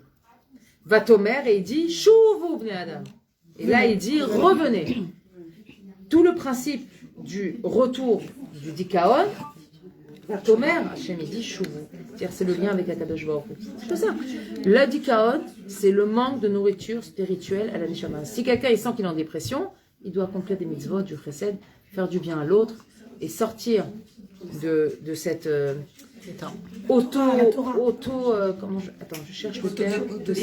Vatomer, et il dit Shuvu Bnei Adam. Et là, il dit revenez. Tout le principe du retour du Dikaon, Vatomer, Hachem, il dit Shuvu. C'est-à-dire, c'est le lien avec Akadosh Baruch Hu. C'est pas ça. La Dikaon, c'est le manque de nourriture spirituelle à la Neshama. Si quelqu'un il sent qu'il est en dépression, il doit accomplir des mitzvot, du chesed, faire du bien à l'autre et sortir de cette comment je cherche le terme de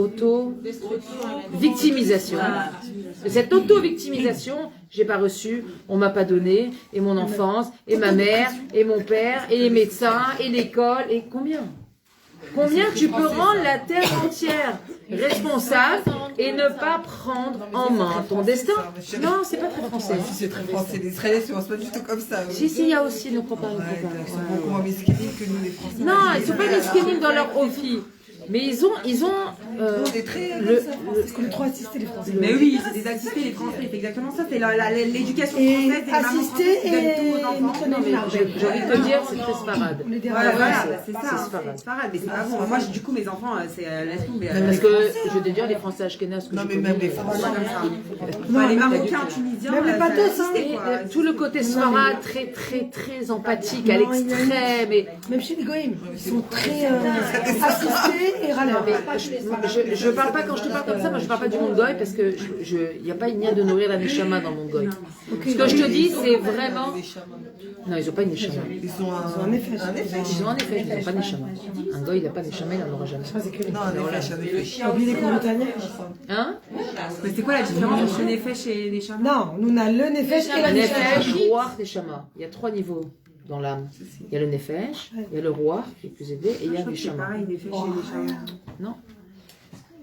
auto-victimisation. De cette auto-victimisation, j'ai pas reçu, on m'a pas donné, et mon enfance, et ma mère, et mon père, et les médecins, et l'école, et combien tu peux rendre la terre entière responsable et ne pas prendre en main ton destin? Non, c'est pas très français. Si, c'est très français. Les Israéliens ne sont pas du tout comme ça. Si, il y a aussi nos compagnons. Ils sont beaucoup moins mesquinés que nous, les Français. Non, ils ne sont pas mesquinés dans leur ofi. Mais ils ont C'est très. C'est comme trop assistés, les Français. Mais oui, c'est des assistés, les Français, c'est exactement ça. C'est l'éducation Et française et les mamans assistés françaises qui donnent et tout aux enfants. Non, mais j'ai envie de te dire, c'est très sparade. On les Voilà, dérange. voilà, c'est c'est ça, c'est c'est sparade. sparade, mais c'est pas bon. Moi, du coup, mes enfants, c'est laisse tomber. Parce que, je vais te dire, les Français ashkénazes que Non, je mais connais, même les Pas Français. comme ça. Non, Les mais Marocains, Tunisiens, même les c'est patos, hein. assisté, et, quoi. tout le côté sparade, très, très, très empathique, à Non, il y a l'extrême. Et... Même chez les Goïms, ils sont très assistés et râleurs. Je parle pas, quand je te parle comme ça, moi je parle pas du monde goy parce que il n'y a pas une lien de nourrir la neshama dans le monde goy. Ce que je te dis, c'est vraiment. Non, ils n'ont pas une neshama. Ils ont Un effet. Ils ont un effet, ils n'ont pas de neshama. Un goy, il n'a pas de neshama, il n'en aura jamais. Non, un effet. T'as oublié les cours montagnais? Hein? Mais c'est quoi la différence entre le nefesh et les chamans? Non, nous on a le nefesh et la Nefesh, nefesh. Ruach, Neshama. Il y a 3 niveaux dans l'âme. Il y a le Nefesh, il y a le Ruach qui est plus élevé, et il y a Je crois que c'est Neshama. pareil, nefesh et les chamans. Non.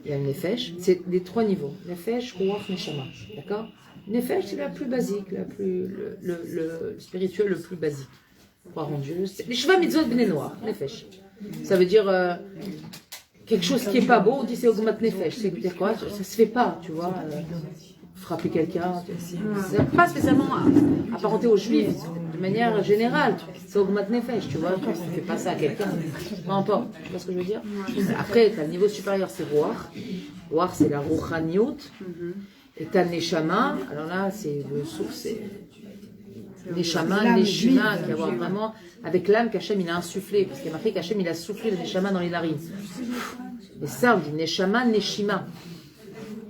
Il y a le Nefesh, c'est les 3 niveaux. Nefesh, Ruach, Neshama. D'accord? Nefesh, c'est la plus basique, le spirituel le plus basique. Croire en Dieu. Les Sheva Mitzvot Bnei Noach, Nefesh. Ça veut dire quelque chose qui est pas beau, on dit c'est Ogmat Nefesh. C'est dire quoi? Ça se fait pas, tu vois. Frapper quelqu'un. C'est pas spécialement apparenté aux Juifs, de manière générale. C'est Ogmat Nefesh, tu vois. Tu ne fais pas ça à quelqu'un. Peu importe. Tu vois ce que je veux dire? Après, tu as le niveau supérieur, c'est Ruach. Ruach, c'est la Rouchaniout. Et tu as Neshama. Alors là, c'est le souffle, c'est Neshama, Neshima, qui a à voir vraiment avec l'âme qu'Hachem il a insufflé. Parce qu'il y a marqué qu'Hachem il a soufflé le Neshama dans les narines. Et ça, on dit Neshama, Neshima.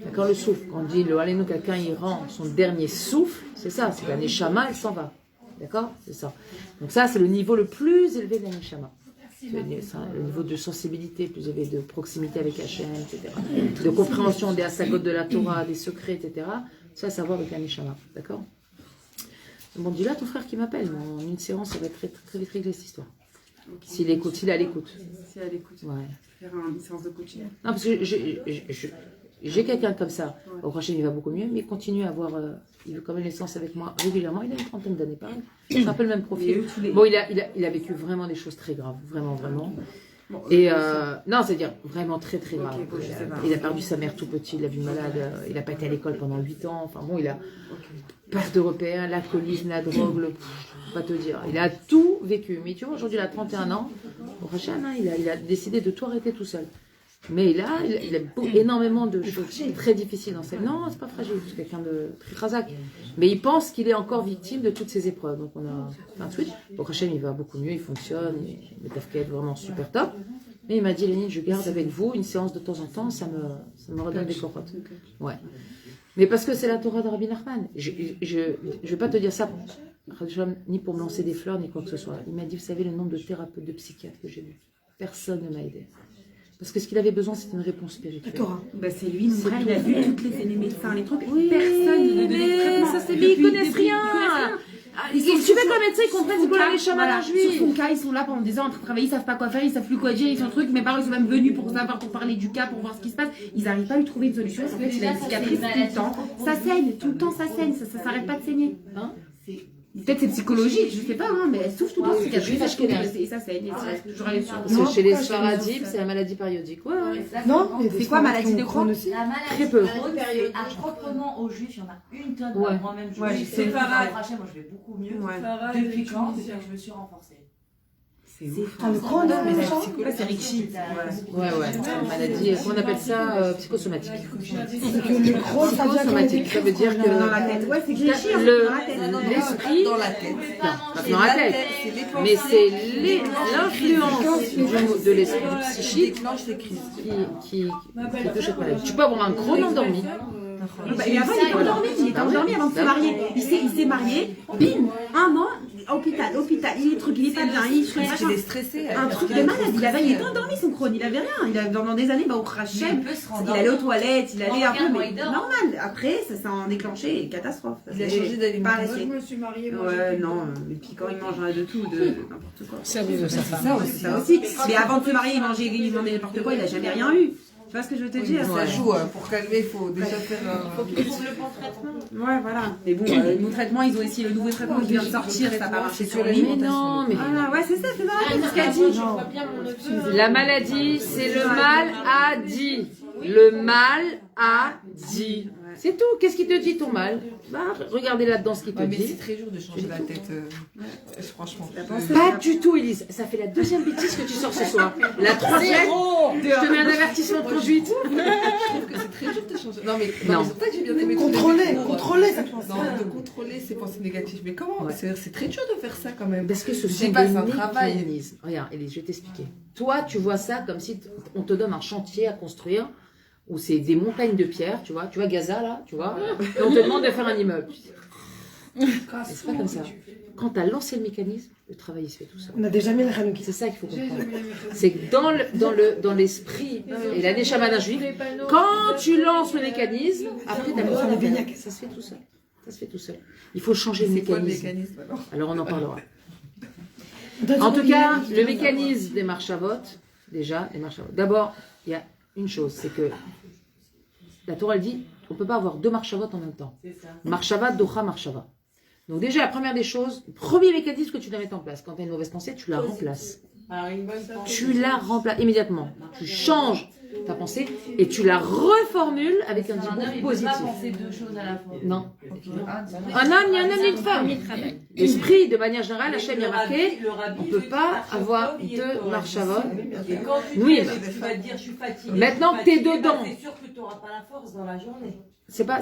D'accord, le souffle. Quand on dit le Allénou, quelqu'un il rend son dernier souffle, c'est ça, c'est la Neshama, elle s'en va. D'accord? C'est ça. Donc ça, c'est le niveau le plus élevé de la Neshama. C'est le niveau de sensibilité plus élevé, de proximité avec Hachem, etc. De compréhension des asagot de la Torah, des secrets, etc. Ça, ça va avec la Neshama. D'accord? Bon, dis là ton frère qui m'appelle. En une séance, ça va être très, très vite réglé cette histoire. S'il écoute, s'il est à l'écoute. Si elle écoute, Ouais. faire une séance de coaching. Non, parce que j'ai quelqu'un comme ça. Au prochain, il va beaucoup mieux, mais il continue à avoir. Il veut quand même l'essence avec moi régulièrement. Il a une trentaine d'années, pareil. C'est un peu le même profil. Bon, il a vécu vraiment des choses très graves. Vraiment, vraiment. Et non, c'est-à-dire vraiment très, très grave. Il a perdu sa mère tout petit, il a vu malade. Il n'a pas été à l'école pendant 8 ans. Enfin bon, il a perte de repères, l'alcoolisme, la drogue, pas te dire. Il a tout vécu. Mais tu vois, aujourd'hui, il a 31 ans. Au prochain, il a décidé de tout arrêter tout seul. Mais là, il a énormément de choses très difficiles dans sa vie. Non, c'est pas fragile, c'est quelqu'un de très khazak. Mais il pense qu'il est encore victime de toutes ces épreuves. Donc on a fait un switch. Pour Hachem, il va beaucoup mieux, il fonctionne, le tafka est vraiment super top. Mais il m'a dit, Lénine, je garde avec vous une séance de temps en temps, ça me redonne des corottes. Ouais. Mais parce que c'est la Torah de Rabbi Nachman. Je vais pas te dire ça ni pour me lancer des fleurs, ni quoi que ce soit. Il m'a dit, vous savez, le nombre de thérapeutes, de psychiatres que j'ai vus. Personne ne m'a aidé. Parce que ce qu'il avait besoin, c'était une réponse spirituelle. Bah, c'est lui, mon frère, il a vu toutes les médecins, les trucs. Oui, Personne ne donnait de traitement. ça c'est bien, ils connaissent rien. Tu veux que le médecin comprenne c'est quoi les chamans juifs. Sur son cas, ils sont là pendant des ans en train de travailler, ils savent pas quoi faire, ils savent plus quoi dire, ils sont trucs. Mes parents ils sont même venus pour savoir, pour parler du cas, pour voir ce qui se passe. Ils n'arrivent pas à lui trouver une solution parce qu'il a une cicatrice tout le temps. Ça saigne, tout le temps ça saigne, ça s'arrête pas de saigner. Hein? Peut-être c'est psychologique, je sais pas, hein, mais elle souffre tout le temps, cicatrice, et ça saigne, et ça toujours aller sur. Parce que chez les Sfaradim, c'est la maladie périodique. Ouais. Non, c'est quoi maladie de Crohn aussi? La maladie Très peu. proprement aux juifs, il y en a une tonne. Ouais. Moi-même, je Ouais, sais c'est pas. Moi, je vais beaucoup mieux. Ouais. Depuis quand je me suis renforcée. C'est ouf. Ah, le Crohn, mais ça c'est Ricci. Ouais. Maladie, on appelle ça psychosomatique. Le Crohn, ça vient Psychosomatique, ça veut dire que Dans la tête. Ouais, c'est Ricci dans la tête. l'esprit, Dans la tête. pas dans la tête, mais c'est l'influence de l'esprit psychique Déclenche les crises. qui touche cette maladie. Tu peux avoir un Crohn endormi. Bah, et avant, il était endormi avant de se marier. Il s'est marié, bim, 1 an, hôpital, il est pas bien, Il est stressé. un truc de malade, il était endormi son Crohn, il avait rien, pendant des années, au Hachem, il allait aux toilettes, il allait un peu, mais normal, après, ça s'est en déclenché, catastrophe. Il a changé d'alimentation. Moi, je me suis mariée. Ouais, non, et puis quand il mange de tout, de n'importe quoi. Service de sa femme. Ça aussi, mais avant de se marier, il mangeait n'importe quoi, il a jamais rien eu. Tu vois ce que je veux te dire? Ça joue, pour calmer, il faut déjà faire Il faut le bon traitement. Ouais, voilà. Mais bon, le nouveau traitement, ils ont essayé le nouveau traitement qui vient de sortir, ça n'a pas marché sur lui. Mais non, mais Ah ouais, c'est ça, c'est dans la tête ce qu'a dit. la maladie, c'est le mal a dit. Le mal a dit. C'est tout. Qu'est-ce qui te dit ton mal? Bah, regardez là-dedans ce qu'il te mais c'est dit. très dur de changer la tête, franchement. Pas du tout, Elise. Ça fait la deuxième bêtise que tu sors ce soir. La troisième, je te mets un avertissement de conduite. Je trouve que c'est très dur de changer. Non, mais Non. c'est pour ça que j'ai bien aimé Contrôler cette pensée. Non, de contrôler ses pensées négatives. Mais comment? Ouais. C'est très dur de faire ça quand même. Parce que ce Je sont sais pas, des c'est un travail. mécanismes. Regarde, Elise, je vais t'expliquer. Toi, tu vois ça comme si on te donne un chantier à construire où c'est des montagnes de pierres, tu vois Gaza là, tu vois, et on te demande de faire un immeuble. Mais c'est pas comme ça. Quand tu as lancé le mécanisme, le travail il se fait tout seul. On a déjà mis le Hanouki. C'est ça qu'il faut comprendre. C'est que dans l'esprit et la neshama d'un juif, quand tu lances le mécanisme, après tu as besoin de bien. Ça se fait tout seul. Ça se fait tout seul. Il faut changer le C'est quoi le mécanisme. mécanisme alors? Alors on en parlera. En tout cas, le mécanisme des marchavot, déjà, les marchavot. D'abord, il y a une chose, c'est que la Torah elle dit, on ne peut pas avoir 2 marchavot en même temps. Marchava, docha, marchava. Donc déjà, la première des choses, le premier mécanisme que tu dois mettre en place, quand tu as une mauvaise pensée, tu la remplaces. Tu la remplaces immédiatement. Tu changes ta pensée et tu la reformules avec un discours Il ne peut positif. pas penser 2 choses à la fois. Non. Un homme, il y a un homme et une femme. L'esprit, de manière générale, Hachem y a marqué, on ne peut pas avoir 2 marchavot. Et quand Oui, tu vas te dire je suis fatiguée. Maintenant que t'es dedans. C'est sûr que tu n'auras pas la force dans la journée. C'est pas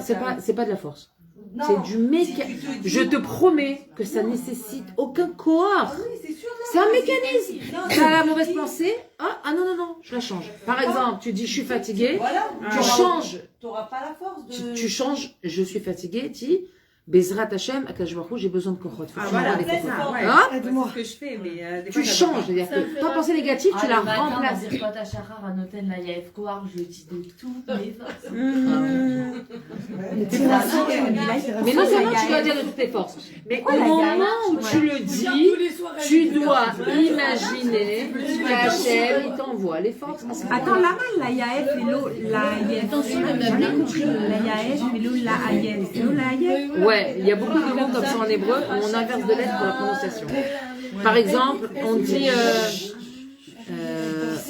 de la force. Non. C'est du mécanisme. Je te promets que ça nécessite aucun corps. Oui, c'est sûr. C'est un mécanisme. T'as la mauvaise pensée. Ah non, je la change. Par exemple, tu dis je suis fatiguée. Voilà. Tu changes. Tu n'auras pas la force de. Tu changes je suis fatiguée. Dis Bezrat Hashem, Akash Baruch Hu, j'ai besoin de kochot. Faut que tu m'envoies des c'est kochot. ça, ouais. Hein? C'est ce que je fais, mais des fois, Tu ça changes. C'est-à-dire que ta pensée négative, tu la remplaces. Quand à Chahar, à Noten, la Yaef Kohar, je dis de toutes mes forces. Mais non seulement tu dois dire de toutes tes forces, mais au moment où tu le dis, tu dois imaginer qu'Hachem, il t'envoie les forces. Attends, la Yaef et l'eau, la Yaef. Attention, j'ai jamais compris. La Yaef et l'eau, la Yaef. C'est l'eau, la Yaef? Ouais, il y a beaucoup de mots comme ça en hébreu où on inverse de lettres pour la prononciation. Par exemple, on dit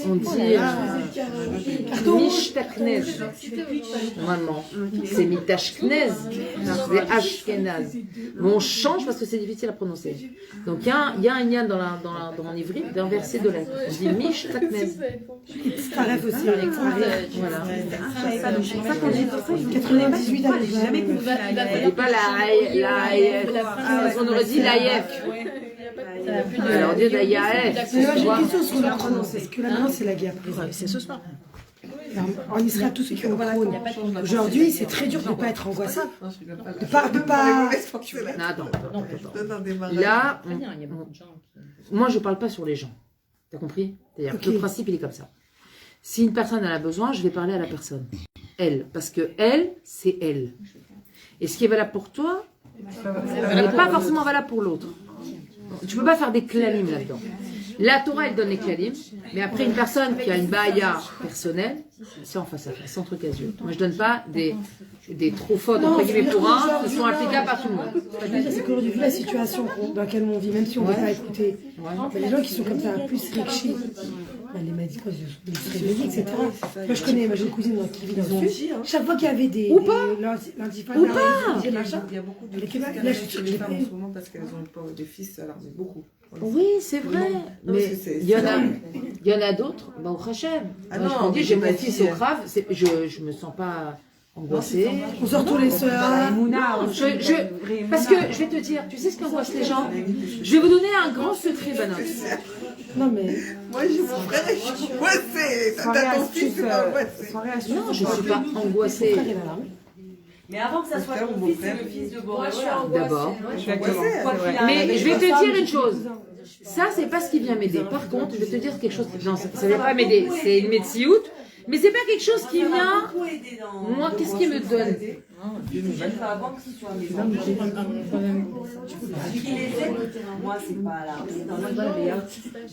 On dit Mishtaknez. Normalement, c'est Mitashknez. C'est Ashkenaz. Mais on change parce que c'est difficile à prononcer. Donc il y a un lien dans mon ivri d'inverser deux lettres. On dit Mishtaknez. Taref aussi. Voilà. C'est pour ça qu'on dit ça, je 98 ans, j'ai jamais compris. On dit pas on aurait dit l'AIF. Alors on dit l'AIF. Mais moi, j'ai une question sur la prononce. Est-ce que la maintenant, c'est la guerre? C'est ce soir. En Israël, tous ceux qui ont Crohn, aujourd'hui, c'est très dur de ne pas être angoissé. De pas. Non, attends. Là, moi, je parle pas sur les gens. T'as compris? C'est-à-dire que le principe, il est comme ça. Si une personne en a besoin, je vais parler à la personne. Elle. Parce que elle, c'est elle. Et ce qui est valable pour toi, n'est pas forcément valable pour l'autre. Tu peux pas faire des klalim là-dedans. La Torah, elle donne les klalim, mais après, une personne qui a une baïa personnelle, c'est en face à face, sans truc à yeux. Moi, je donne pas des trop fautes, entre guillemets, pour un, qui sont applicables à tout le monde. C'est qu'aujourd'hui, la situation dans laquelle on vit, même si on ne veut pas écouter, il y a des gens qui sont comme ça, plus riches. Les médicaux, les réveillés, etc. Moi, je connais, j'ai une cousine qui vit dans le sud. Chaque fois qu'il y avait des. Ou pas. Ou pas. Il y a beaucoup de filles qui femmes en ce moment parce qu'elles ont pas des fils, alors mais beaucoup. Oui, c'est vrai. Mais il y en a d'autres, bah, au Hachem. Moi, je me dis, j'ai mon fils au Krav, je me sens pas angoissée. On sort tous les soeurs. Parce que je vais te dire, tu sais ce qu'angoisse les gens? Je vais vous donner un grand secret, Banot. Non, mais. Moi, j'ai mon frère et je suis angoissée. T'as ton fils, c'est pas angoissée. Non, je ne suis pas angoissée. Mais avant que ça soit ton fils, c'est le fils de Boréola. D'abord. Mais Mais je vais te dire une chose. Ça, c'est pas ce qui vient m'aider. Par contre, je vais te dire quelque chose. Non, ça vient pas m'aider. C'est une médecine. Mais c'est pas quelque chose qui vient. Moi, qu'est-ce qui me donne? Avant que ce soit mes enfants. Ce qui les aide, moi, c'est pas alarmé.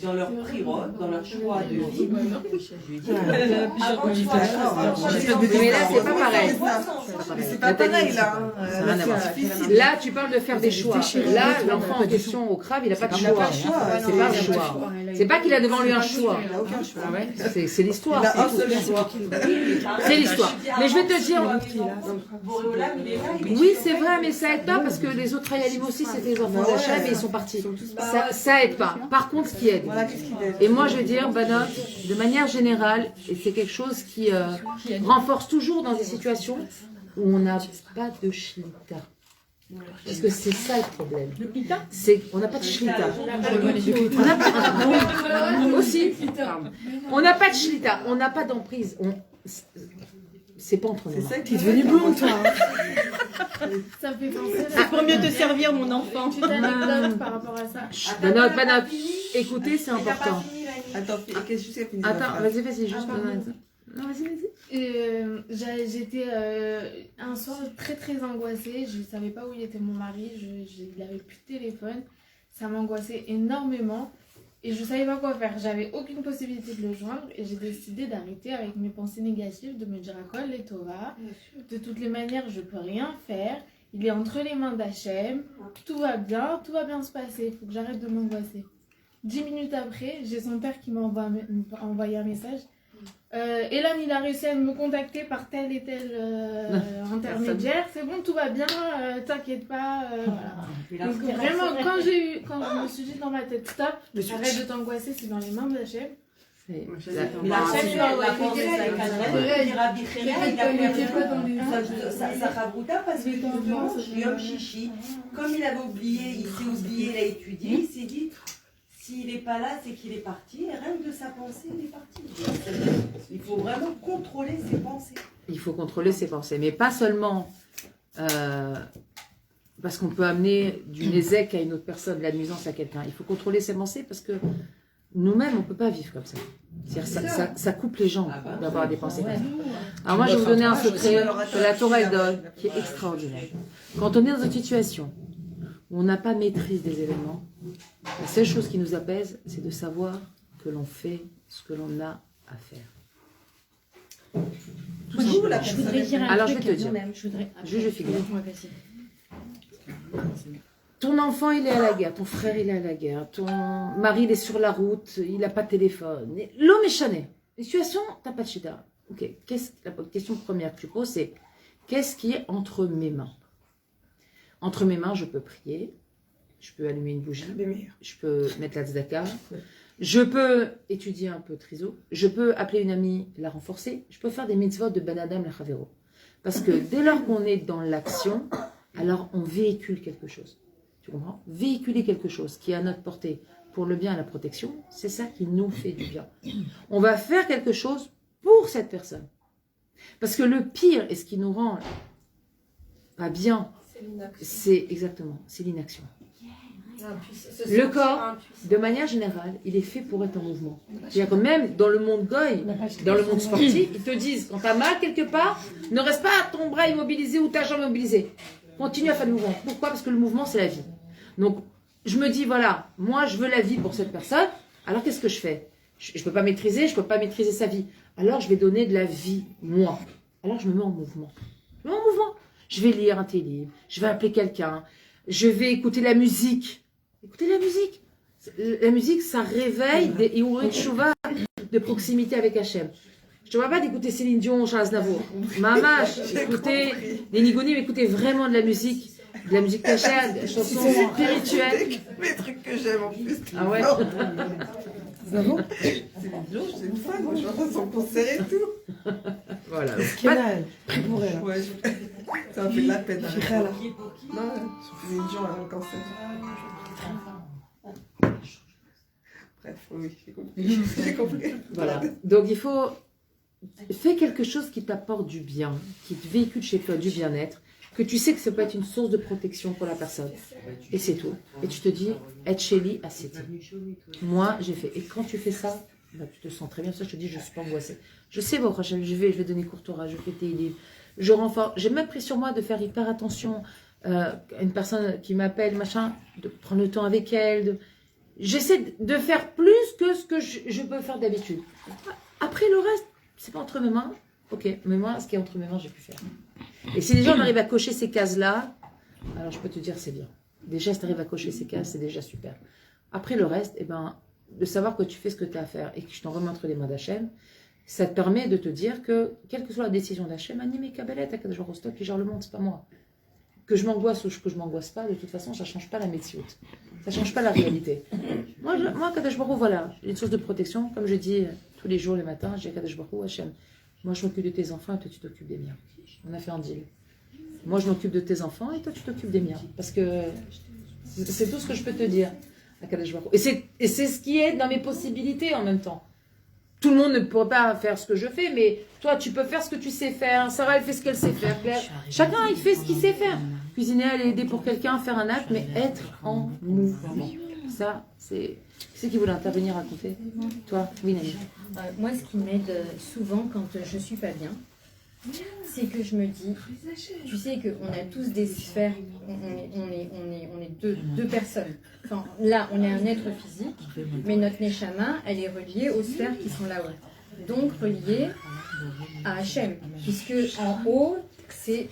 Dans leur prirote, dans leur choix de vie. Je lui dis, avant que tu sois Mais là, c'est pas pareil. C'est pas pareil, là. Ça n'a rien à voir. Là, tu parles de faire des choix. Là, l'enfant en question au crabe, il n'a pas de choix. C'est pas un choix. C'est pas qu'il a devant lui un choix. C'est l'histoire. C'est l'histoire. Mais je vais te dire. Oui, c'est vrai, mais ça aide pas parce que les autres Hayalim aussi, c'était les enfants d'Hachem et ils sont partis. Ça aide pas. Par contre, ce qui aide. Et moi, je veux dire, Banot, de manière générale, et c'est quelque chose qui renforce toujours dans des situations où on n'a pas de shlita. Parce que c'est ça le problème. C'est qu'on n'a pas de shlita. On n'a pas aussi. On n'a pas de shlita. On n'a pas d'emprise. C'est pas entre nous. T'es devenue blonde, toi. Ça me fait penser C'est pour mieux te servir, mon enfant. une petite anecdote par rapport à ça. Banot, écoutez, c'est important. Attends, qu'est-ce que tu fais? Attends, vas-y, juste. Non, vas-y. J'étais un soir très très angoissée. Je ne savais pas où il était mon mari. Il n'avait plus de téléphone. Ça m'angoissait énormément. Et je ne savais pas quoi faire. J'avais aucune possibilité de le joindre. Et j'ai décidé d'arrêter avec mes pensées négatives, de me dire à quoi les Torah. De toutes les manières, je ne peux rien faire. Il est entre les mains d'Hachem. Tout va bien se passer. Il faut que j'arrête de m'angoisser. 10 minutes après, j'ai son père qui m'a envoyé un message. Elan, il a réussi à me contacter par tel et tel intermédiaire. C'est bon, tout va bien, t'inquiète pas. Voilà. Donc vraiment, quand je me suis dit dans ma tête, stop, arrête de t'angoisser, c'est dans les mains d'Hachem. La pensée avec Adrien, il Rabbi Cheria, il a fait sa rabouta parce que dimanche, Yom Shishi, comme il avait oublié, il s'est oublié, il a étudié, il s'est dit. S'il n'est pas là, c'est qu'il est parti. Et rien que de sa pensée, il est parti. Il faut vraiment contrôler ses pensées. Il faut contrôler ses pensées. Mais pas seulement parce qu'on peut amener du nézek à une autre personne, de la nuisance à quelqu'un. Il faut contrôler ses pensées parce que nous-mêmes, on ne peut pas vivre comme ça. C'est-à-dire ça coupe les gens d'avoir des pensées comme ça. Alors moi, je vais vous donner un secret que la Torah donne, qui est extraordinaire. Quand on est dans une situation où on n'a pas maîtrise des événements, la seule chose qui nous apaise, c'est de savoir que l'on fait ce que l'on a à faire. Je voudrais dire un Alors, truc je vais te dire. quand même. Juge figure. ton enfant, il est à la guerre, ton frère, il est à la guerre, ton mari, il est sur la route, il n'a pas de téléphone. L'homme est chané. Les situations, tu n'as pas de chita. Ok, la question première que tu poses, c'est qu'est-ce qui est entre mes mains? Entre mes mains, je peux prier, je peux allumer une bougie, je peux mettre la tzedaka, je peux étudier un peu triso, je peux appeler une amie, la renforcer, je peux faire des mitzvot de Ben Adam la Chavero. Parce que dès lors qu'on est dans l'action, alors on véhicule quelque chose. Tu comprends? Véhiculer quelque chose qui est à notre portée pour le bien et la protection, c'est ça qui nous fait du bien. On va faire quelque chose pour cette personne. Parce que le pire, et ce qui nous rend pas bien, c'est exactement, c'est l'inaction. Le corps, de manière générale, il est fait pour être en mouvement. C'est-à-dire que même dans le monde goy, dans le monde sportif, ils te disent, quand tu as mal quelque part, ne reste pas ton bras immobilisé ou ta jambe immobilisée. Continue à faire le mouvement. Pourquoi? Parce que le mouvement, c'est la vie. Donc, je me dis, voilà, moi, je veux la vie pour cette personne. Alors, qu'est-ce que je fais? Je ne peux pas maîtriser, je ne peux pas maîtriser sa vie. Alors, je vais donner de la vie, moi. Alors, je me mets en mouvement. Je me mets en mouvement. Je vais lire un téléfilm, je vais appeler quelqu'un, je vais écouter la musique. Écoutez la musique. La musique, ça réveille des Iourit Chouva de proximité avec Hachem. Je ne te vois pas d'écouter Céline Dion, Charles Aznavour. Mamash, écoutez des Nigonim, écoutez vraiment de la musique cachère, des chansons spirituelles. Les trucs que j'aime en plus. Ah ouais? Aznavour? Céline Dion, je suis une fan, moi je vais à son concert et tout. Voilà. Quel âge? Prie pour elle. Ouais, ça m'a fait de la peine. J'irai là. Non, Céline Dion a un cancer. Bref, oui, j'ai compris. J'ai compris. Voilà. Donc il faut faire quelque chose qui t'apporte du bien, qui te véhicule chez toi du bien-être, que tu sais que ça peut être une source de protection pour la personne. Et c'est tout. Et tu te dis, être chez lui, c'était. Moi, j'ai fait. Et quand tu fais ça, bah, tu te sens très bien. Ça, je te dis, je suis pas angoissée. Je sais, bon, je vais donner courtois, je fais tes livres. Je renforce. J'ai même pris sur moi de faire hyper attention. Une personne qui m'appelle, machin, de prendre le temps avec elle. J'essaie de faire plus que ce que je peux faire d'habitude. Après, le reste, c'est pas entre mes mains. Ok, mais moi, ce qui est entre mes mains, j'ai pu faire. Et si les gens arrivent à cocher ces cases-là, alors je peux te dire, c'est bien. Déjà, si tu arrives à cocher ces cases, c'est déjà super. Après, le reste, eh ben, de savoir que tu fais ce que tu as à faire et que je t'en remets entre les mains d'Hachem, ça te permet de te dire que, quelle que soit la décision d'Hachem, animé Kabbalet, à Kadosh Baruch Hu, qui gère le monde, c'est pas moi. Que je m'angoisse ou que je m'angoisse pas, de toute façon, ça ne change pas la médecine. Ça ne change pas la réalité. Moi Kadosh Baruch Hu, voilà, j'ai une source de protection. Comme je dis tous les jours, les matins, je dis à Kadosh Baruch Hu, Hachem, moi je m'occupe de tes enfants et toi tu t'occupes des miens. On a fait un deal. Moi je m'occupe de tes enfants et toi tu t'occupes des miens. Parce que c'est tout ce que je peux te dire à Kadosh Baruch Hu. Et c'est ce qui est dans mes possibilités en même temps. Tout le monde ne pourrait pas faire ce que je fais, mais toi, tu peux faire ce que tu sais faire. Sarah, elle fait ce qu'elle sait faire. Claire. Chacun, il fait ce qu'il sait faire. Cuisiner, aller aider pour quelqu'un, faire un acte, mais être en mouvement. Ça, c'est... Qui c'est qui voulait intervenir, raconter? Toi? Oui, Nani. Moi, ce qui m'aide souvent quand je suis pas bien, c'est que je me dis, tu sais qu'on a tous des sphères, on est deux personnes. Enfin, là, on est un être physique, mais notre neshama, elle est reliée aux sphères qui sont là-haut. Donc, reliée à Hachem, puisque en haut, c'est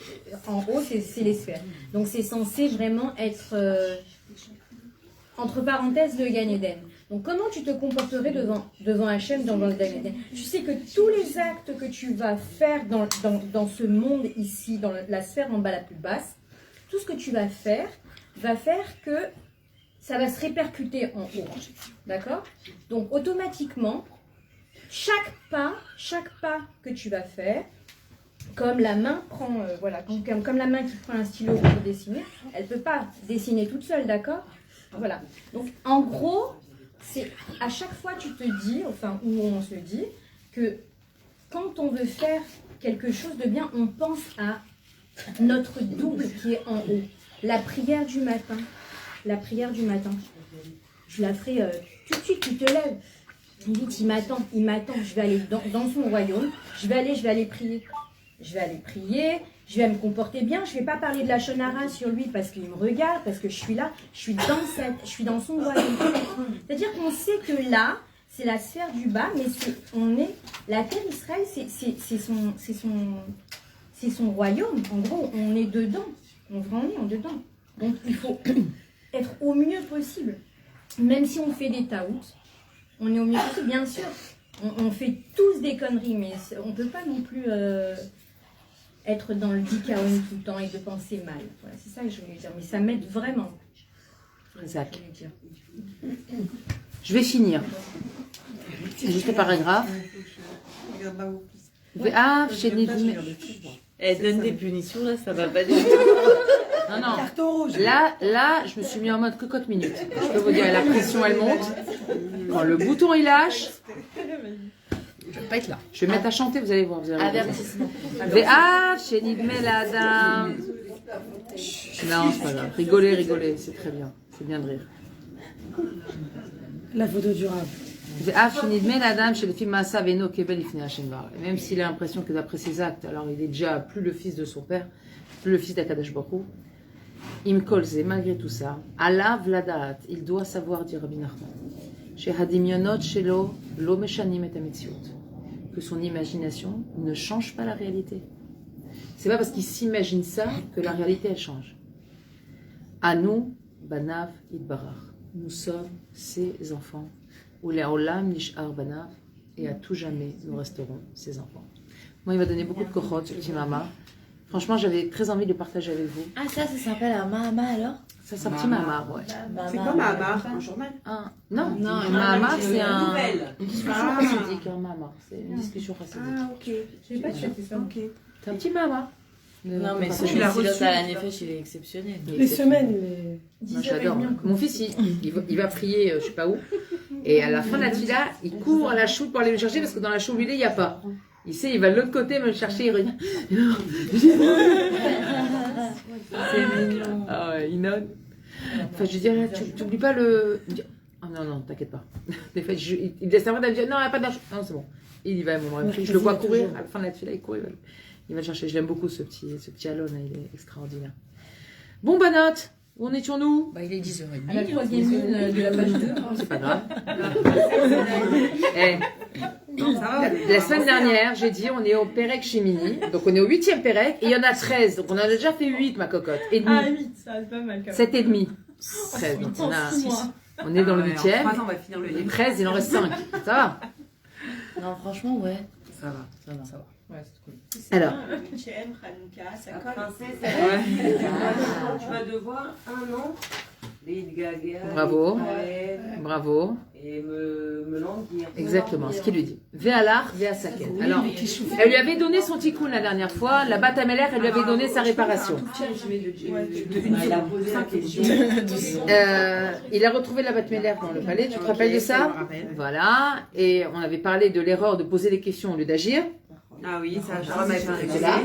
les sphères. Donc, c'est censé vraiment être, entre parenthèses, le Gan Eden. Donc, comment tu te comporterais devant Hachem dans le Gan Eden? Tu sais que tous les actes que tu vas faire dans ce monde ici, dans la sphère en bas la plus basse, tout ce que tu vas faire que ça va se répercuter en haut. D'accord? Donc, automatiquement, chaque pas que tu vas faire, comme la main prend, comme la main qui prend un stylo pour dessiner, elle ne peut pas dessiner toute seule, d'accord? Voilà. Donc, en gros, c'est à chaque fois tu te dis, enfin, où on se dit, que quand on veut faire quelque chose de bien, on pense à notre double qui est en haut. La prière du matin. La prière du matin. Je la ferai tout de suite, tu te lèves. Vite, il m'attend. Je vais aller dans son royaume. Je vais aller prier. Je vais me comporter bien. Je ne vais pas parler de la shonara sur lui parce qu'il me regarde, parce que je suis là. Je suis dans son royaume. C'est-à-dire qu'on sait que là, c'est la sphère du bas, mais la terre Israël, c'est son royaume. En gros, on est dedans. On est dedans. Donc il faut être au mieux possible. Même si on fait des taouts, on est au mieux possible, bien sûr. On fait tous des conneries, mais on ne peut pas non plus être dans le dikaon tout le temps et de penser mal. Voilà, c'est ça que je voulais dire. Mais ça m'aide vraiment. Exact. Je vais finir. C'est juste le paragraphe. Regarde là-haut. Ah, chez Elle donne des punitions, là, ça va pas du tout. Non, non. Carton rouge. Là, je me suis mis en mode cocotte minute. Je peux vous dire, la pression, elle monte. Quand le bouton, il lâche, je vais pas être là. Je vais me mettre à chanter, vous allez voir. Vous allez voir. Avertissement. Ah, chez Nidme la dame. Non, c'est pas grave. Rigolez, c'est très bien. C'est bien de rire. La photo durable. Ah, chez Nidme la dame, chez le film Massa Veno Kebel Ifne Hashem Bar. Et même s'il a l'impression que d'après ses actes, alors il est déjà plus le fils de son père, plus le fils d'Akadash Baruch Hu, Im Kolze, malgré tout ça, Allah Vladaat, il doit savoir dire Rabbi Nachman, chez Hadimionot Shelo Lo Meshanim et Ametziut, que son imagination ne change pas la réalité. C'est pas parce qu'il s'imagine ça que la réalité elle change. Anu Banav Idbarach, nous sommes ses enfants. Ou les Olam Nishar Banav, et à tout jamais nous resterons ses enfants. Moi, il m'a donné beaucoup de kochot, ce petit mama. Franchement, j'avais très envie de le partager avec vous. Ah, ça s'appelle un Mahama alors? Ça, c'est un petit mama, ouais. C'est quoi Mahamar? Un journal? Non, Non, un mama, c'est Une une discussion chassidique, un mama. C'est une discussion chassidique. Ah, ok. Je sais pas si c'était ça. Ok. C'est un petit mama. Non, mais Enfin, celui-ci, l'as là, reçu, t'as la nefesh, il est exceptionnel. Les semaines, les... Moi, j'adore. Mon fils, il va prier, je sais pas où. Et à la fin de la tfila, il court à la choule pour aller me chercher parce que dans la choule, il n'y a pas. Il sait, il va de l'autre côté me chercher, il revient. C'est mignon. Ah ouais, il note. Enfin, je dis, là, tu n'oublies pas le. Il me dit, oh non, non, t'inquiète pas. Des fois, il laisse la main, il me dit, non, il n'y a pas de l'argent. Non, c'est bon. Il y va, mon mari. Je le vois courir à la fin de la tfila, il court, il va le chercher. Je l'aime beaucoup, ce petit Alon, il est extraordinaire. Bon, Banot, où en étions-nous? Bah, il est 10h30. À la troisième ligne de la page 2. C'est pas grave. Eh, la semaine dernière, j'ai dit on est au Pérec Shemini, donc on est au 8e Pérec, et il y en a 13, donc on en a déjà fait 8, ma cocotte, et demi. Ah, 8, ça c'est pas mal quand même. 7 et demi. 13, donc on est dans le 8e, 3 ans, on va finir le et livre. 13, il en reste 5. Ça va? Non, franchement, ouais. Ça va. Ça va. Ouais, c'est cool. Alors, Princesse, Ouais. tu vas devoir 1 an Bravo. Bravo. Et me languir. Exactement, ce qu'il lui dit. Véalar, Véasaken. Alors, elle lui avait donné son tikkun la dernière fois, la Bat Améler, elle lui avait donné sa réparation. Elle a posé la question. Il a retrouvé la Bat Améler dans le palais, tu te rappelles de ça? Voilà, et on avait parlé de l'erreur de poser des questions au lieu d'agir. Ah oui, ça, je remets C'était là.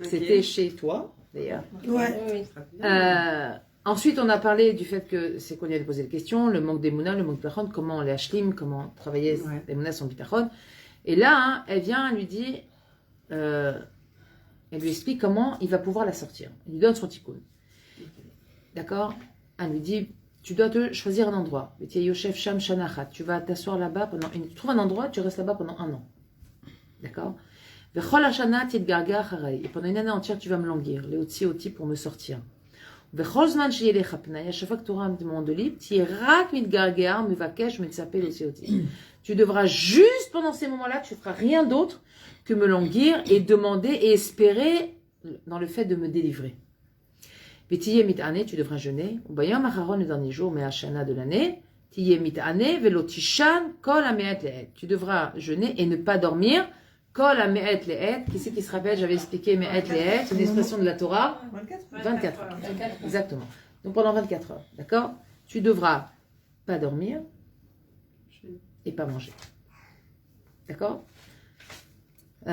C'était chez toi, d'ailleurs. Ouais. Ensuite, on a parlé du fait que c'est qu'on y a posé des questions, le manque d'émouna, le manque de bitachon, comment les hashlim, comment travailler l'émouna sans bitachon. Et là, hein, elle vient, elle lui dit, elle lui explique comment il va pouvoir la sortir. Elle lui donne son tikkun. D'accord? Elle lui dit, tu dois te choisir un endroit. Yosef Sham Shanachat. Tu vas t'asseoir là-bas pendant tu trouves un endroit, tu restes là-bas pendant 1 an. D'accord? Et pendant une année entière, tu vas me languir, les otsi oti pour me sortir. À chaque fois que tu auras un moment de libre, tu devras juste pendant ces moments-là, tu ne feras rien d'autre que me languir et demander et espérer dans le fait de me délivrer. Tu devras jeûner. Le dernier jour, mais Hashana de l'année, tu devras jeûner et ne pas dormir. Kol ha-me'et le'et, qui c'est qui se rappelle, j'avais expliqué me'et le'et, c'est une expression de la Torah. 24 heures. Exactement. Donc pendant 24 heures, d'accord? Tu devras pas dormir et pas manger. D'accord? Tac.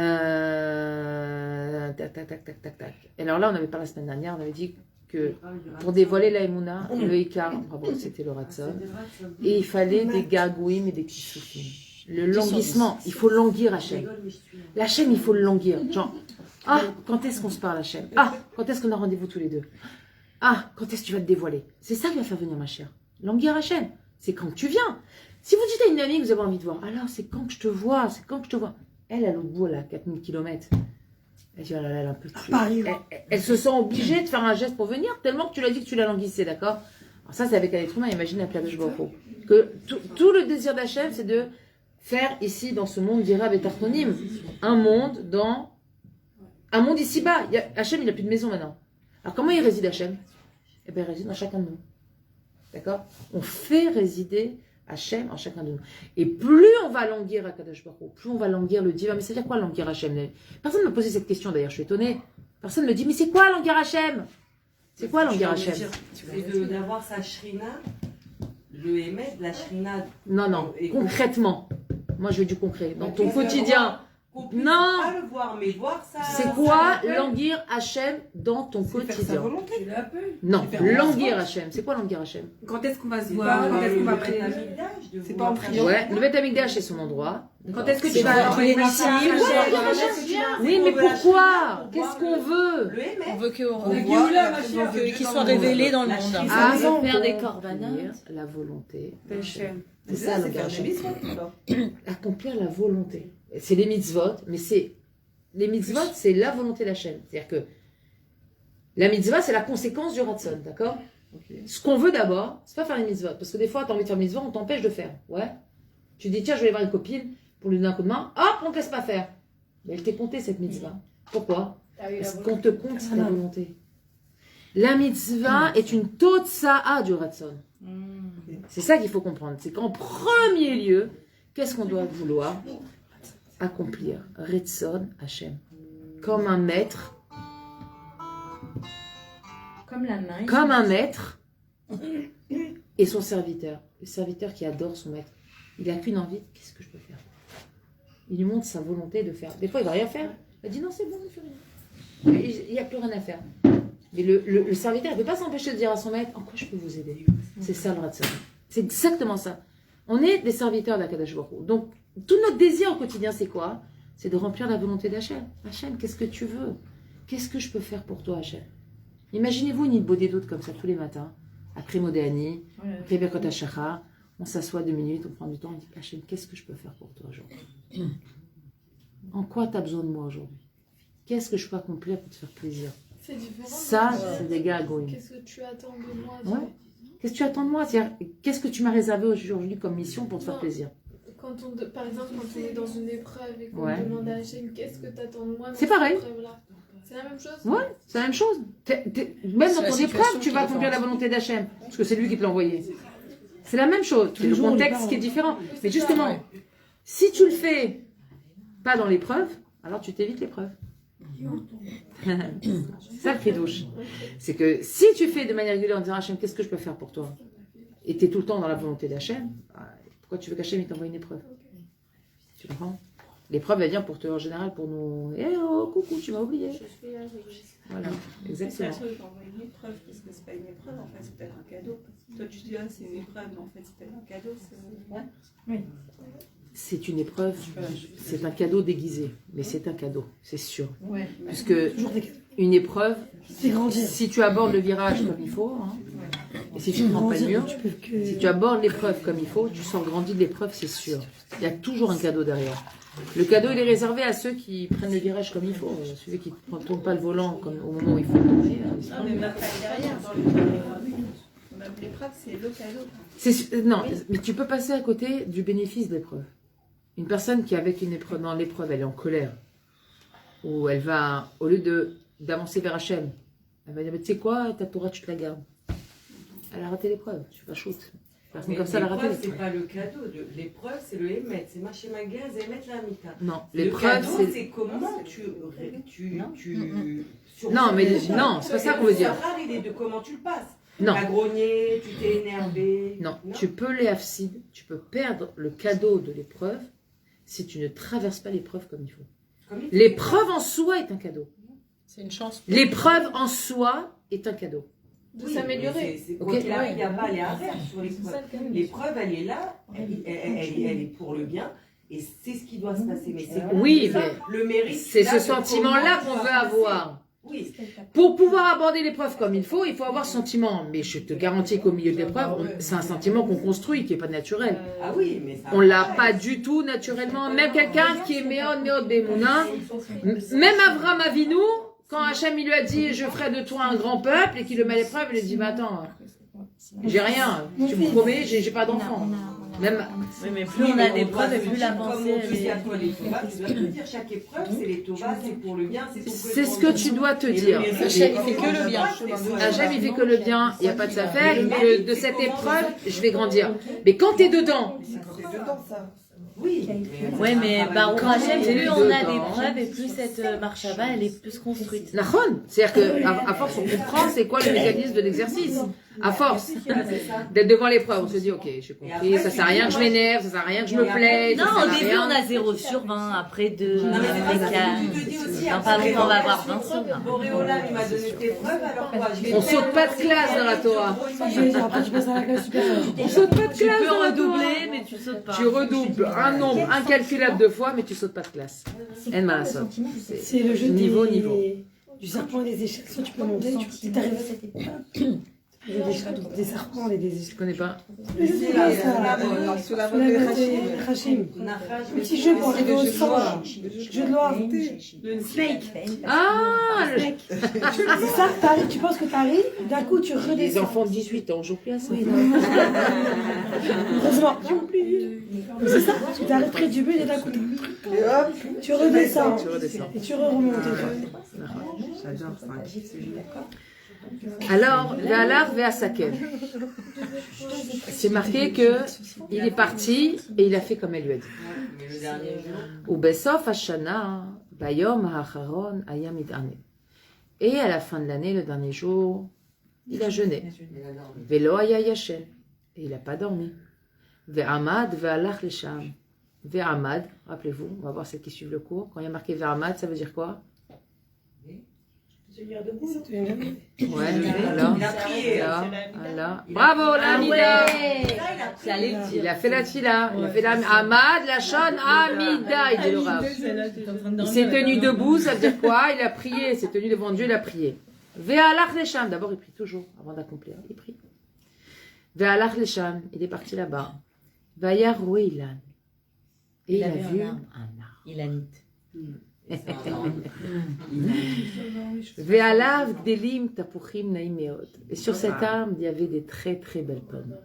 Et alors là, on avait parlé la semaine dernière, on avait dit que pour dévoiler la Emouna, le Ikar, bravo, c'était le Ratzon, et il fallait des gagouim et des kissoufim. Le languissement, il faut languir Hachem. L'Hachem, il faut le languir. Genre, ah, quand est-ce qu'on se parle Hachem? Ah, quand est-ce qu'on a rendez-vous tous les deux? Ah, quand est-ce que tu vas te dévoiler? C'est ça qui va faire venir ma chère. Languir Hachem, c'est quand tu viens. Si vous dites à une amie que vous avez envie de voir, alors c'est quand que je te vois, c'est quand que je te vois. Elle, à l'autre bout, elle a 4000 km. Elle dit, oh là là, elle est un peu... Elle se sent obligée de faire un geste pour venir, tellement que tu l'as dit que tu la languissais, d'accord? Alors ça, c'est avec un être humain, imagine la Kadosh Baruch Hu. Que tout le désir d'Hachem, c'est de faire ici, dans ce monde d'Irav et Tartonim, un monde ici-bas. Hachem, il n'a plus de maison maintenant. Alors comment il réside Hachem? Eh bien, il réside dans chacun de nous. D'accord? On fait résider Hachem en chacun de nous. Et plus on va languir à Kadosh Baruch Hu, plus on va languir le divin. Mais c'est-à-dire quoi languir Hachem? Personne ne m'a posé cette question d'ailleurs, je suis étonnée. Personne ne me dit, mais c'est quoi languir Hachem? C'est quoi languir Hachem? C'est d'avoir sa shrina, le émet, la shrina. Non, concrètement. Moi, je veux du concret. Dans ton Qu'on quotidien. puisse Non. pas le voir, mais voir ça. C'est quoi languir Hachem dans ton Faire sa quotidien? volonté. Non, languir Hachem. C'est quoi languir Hachem? Quand est-ce qu'on va se C'est voir? pas Quand est-ce qu'on va le prier? C'est pas en priant. Ouais, le Beth Amikdash, c'est son endroit. Quand est-ce que C'est tu vas bon. prier ici? Oui, mais pourquoi? Qu'est-ce qu'on veut? Le émet. On veut Qu'il soit révélé dans le monde. Ah, On veut faire des accomplir corbanotes. la volonté. Hachem. C'est ça, C'est languir faire des Hachem. mitzvot, alors. Accomplir la volonté. C'est les mitzvot, mais les mitzvot, c'est la volonté d'Hachem. C'est-à-dire que la mitzvah, c'est la conséquence du ratson, d'accord? Ce qu'on veut d'abord, c'est pas faire les mitzvot. Parce que des fois, tu as envie de faire les mitzvot, on t'empêche de faire. Ouais. Tu dis, tiens, je vais aller voir une copine pour lui donner un coup de main. Hop, on te laisse pas faire. Mais elle t'est comptée, cette mitzvah. Pourquoi? Parce qu'on te compte la volonté. La mitzvah est une totsa'a du ratson. C'est ça qu'il faut comprendre. C'est qu'en premier lieu, qu'est-ce qu'on doit vouloir accomplir? Ratson Hachem. Comme un maître. Comme la main. Comme un maître et son serviteur. Le serviteur qui adore son maître. Il n'a qu'une envie. Qu'est-ce que je peux faire? Il lui montre sa volonté de faire. Des fois, il ne va rien faire. Il va dire non, c'est bon, ne fais rien. Il n'y a plus rien à faire. Mais le serviteur, il ne peut pas s'empêcher de dire à son maître, en quoi je peux vous aider? C'est ça le ratson. C'est exactement ça. On est des serviteurs d'Akadosh Baruch Hu. Donc, tout notre désir au quotidien, c'est quoi? C'est de remplir la volonté d'Hachem. Hachem, qu'est-ce que tu veux? Qu'est-ce que je peux faire pour toi, Hachem? Imaginez-vous une idée d'autres comme ça tous les matins, après Modéani, après Birkot HaShachar, on s'assoit 2 minutes, on prend du temps, on dit Hachem, qu'est-ce que je peux faire pour toi aujourd'hui? En quoi tu as besoin de moi aujourd'hui? Qu'est-ce que je peux accomplir pour te faire plaisir? C'est différent. Ça, c'est des gars goïm. Qu'est-ce que tu attends de moi? Ouais. Qu'est-ce que tu attends de moi? C'est-à-dire, qu'est-ce que tu m'as réservé aujourd'hui comme mission pour te faire plaisir? Par exemple, quand on est dans une épreuve et qu'on Ouais. demande à Hachem qu'est-ce que tu attends de moi dans C'est cette pareil. épreuve-là. C'est la même chose? Ouais, c'est la même chose. Même dans ton épreuve, tu vas accomplir la volonté d'Hachem, parce que c'est lui qui te l'a envoyé. C'est la même chose. C'est le jours, on contexte parle. qui est différent. Mais justement, si tu le fais pas dans l'épreuve, alors tu t'évites l'épreuve. C'est ça le cri-douche. C'est que si tu fais de manière régulière en disant Hachem, qu'est-ce que je peux faire pour toi? Et tu es tout le temps dans la volonté d'Hachem, pourquoi tu veux qu'Hachem il t'envoie une épreuve? Tu comprends? L'épreuve va dire pour toi en général, pour nous. Eh oh, coucou, tu m'as oublié. Voilà, exactement. C'est une épreuve, parce que c'est pas une épreuve, en fait, c'est peut-être un cadeau. Toi, tu dis, ah, c'est une épreuve, mais en fait, c'est peut-être un cadeau. C'est une épreuve, c'est un cadeau déguisé, mais c'est un cadeau, c'est sûr. Ouais. Puisque une épreuve, C'est grandir. si tu abordes le virage comme il faut, hein, et si tu ne prends pas le mur, si tu abordes l'épreuve comme il faut, tu sors grandi de l'épreuve, c'est sûr. Il y a toujours un cadeau derrière. Le cadeau, il est réservé à ceux qui prennent le virage comme il faut. Celui qui ne tourne pas le volant au moment où il faut le tourner. Non, mais même pas derrière, dans l'épreuve. Même l'épreuve, c'est le cadeau. Non, mais tu peux passer à côté du bénéfice de l'épreuve. Une personne qui, avec une épreuve, dans l'épreuve, elle est en colère, ou elle va, au lieu d'avancer vers Hachem, elle va dire, mais tu sais quoi, ta Torah, tu te la gardes. Elle a raté l'épreuve, tu vas shoot. Personne comme ça, elle a raté L'épreuve, c'est l'épreuve. pas le cadeau. L'épreuve, c'est le émet. C'est marcher ma guerre, émettre la mita. Non, Le l'épreuve, cadeau, c'est... comment Non, mais non, c'est pas ça qu'on veut dire. Ça il est de comment tu le passes. Non. Tu as grogné, tu t'es énervé. Non, tu peux les afsides, tu peux perdre le cadeau de l'épreuve si tu ne traverses pas l'épreuve comme il faut. L'épreuve en soi est un cadeau. C'est une chance. L'épreuve en soi est un cadeau. De s'améliorer. Quoi qu'il arrive, il n'y a pas les arrêts sur l'épreuve. L'épreuve, elle est là, elle est pour le bien, et c'est ce qui doit se passer. Mais c'est Oui, ça, mais le mérite. c'est là, ce de sentiment-là comment qu'on ça veut va passer. avoir. Oui. Pour pouvoir aborder l'épreuve comme il faut avoir ce sentiment. Mais je te garantis qu'au milieu de l'épreuve, c'est un sentiment qu'on construit, qui n'est pas naturel. Ah oui, mais ça. On l'a pas du tout naturellement. Même quelqu'un qui est Meod Bemouna, même Avram Avinu, quand Hachem il lui a dit je ferai de toi un grand peuple et qu'il le met à l'épreuve, il lui dit mais attends, J'ai rien. Tu me promets, j'ai pas d'enfant. Même. Oui, mais plus on a des preuves, et plus la Comme pensée, on dit elle à toi les Tovas, tu dois te dire chaque épreuve, c'est les Tovas, c'est pour le bien, c'est pour C'est ce que tu dois te dire. Hachem, il fait que le bien. Hachem, il fait que le bien, il n'y a pas de s'affaire. Que de cette épreuve, je vais grandir. Mais quand tu es dedans, C'est dedans, ça. Oui. Ouais, mais Baruch Hachem, t'es plus on a dedans. des preuves et plus cette marche à bas, elle est plus construite. Nahon, c'est-à-dire qu'à force, on comprend c'est quoi le mécanisme de l'exercice. À force d'être devant l'épreuve, on se dit, ok, j'ai compris, ça sert à rien que je m'énerve, ça sert à rien que je me plaise. Non, au début, on a 0 sur 20, après 2, Non, mais c'est parce que tu te dis aussi, dans pas longtemps, on va avoir 20 sur 20. Boréola, il m'a donné tes preuves, alors quoi je vais On saute pas de classe dans la Torah. Après, tu passes à la classe supérieure. On saute pas de Tu classe peux dans la Torah. redoubler, mais tu sautes pas. Tu redoubles un nombre incalculable de fois, mais tu sautes pas de classe. En malasot. C'est le jeu Niveau, des... niveau. du serpent et des échelles. Soit tu peux monter, tu t'arrives à cette étape. Le jeu des serpents et des Je échelles. connais pas. Le jeu des gars, ça. Sous la Sous la voie de Rachim. Petit jeu pour arriver au sang. Jeu de loi. Le snake. Ah, C'est ça, t'arrives, tu penses que t'arrives, d'un coup tu les redescends. enfants de 18 ans jouent plus à ça. Heureusement. C'est ça, tu t'arrives près du but et d'un coup tu redescends. Tu redescends. Et tu remontes. J'adore ça. C'est génial. Alors, Ve'alar ve'asakev. C'est marqué que il est parti et il a fait comme elle lui a dit. Mais le dernier jour. Ou besof hashana bayom ha'acharon hayam mit'ane. Et à la fin de l'année, le dernier jour, il a jeûné. Velo haya yashen. Et il n'a pas dormi. Ve'amad ve'alach lesham. Ve'amad, rappelez-vous, on va voir celles qui suivent le cours. Quand il y a marqué ve'amad, ça veut dire quoi? Ouais, alors, Il a prié. là. Bravo, l'Amida. Il a fait la tfila. Il a fait la Amad, la Shon, Amida, il dit le Rav. Il s'est tenu debout, ça veut dire quoi? Il a prié, il s'est tenu devant Dieu, il a prié. Ve'alach lesham, d'abord il prie toujours, avant d'accomplir, il prie. Ve'alach lesham, il est parti là-bas. Vayar Ilan. Et il a vu un arbre. Ilanit. Ve'alav gdelim tapuchim naim meod. Et sur cet arbre, il y avait des très très belles pommes.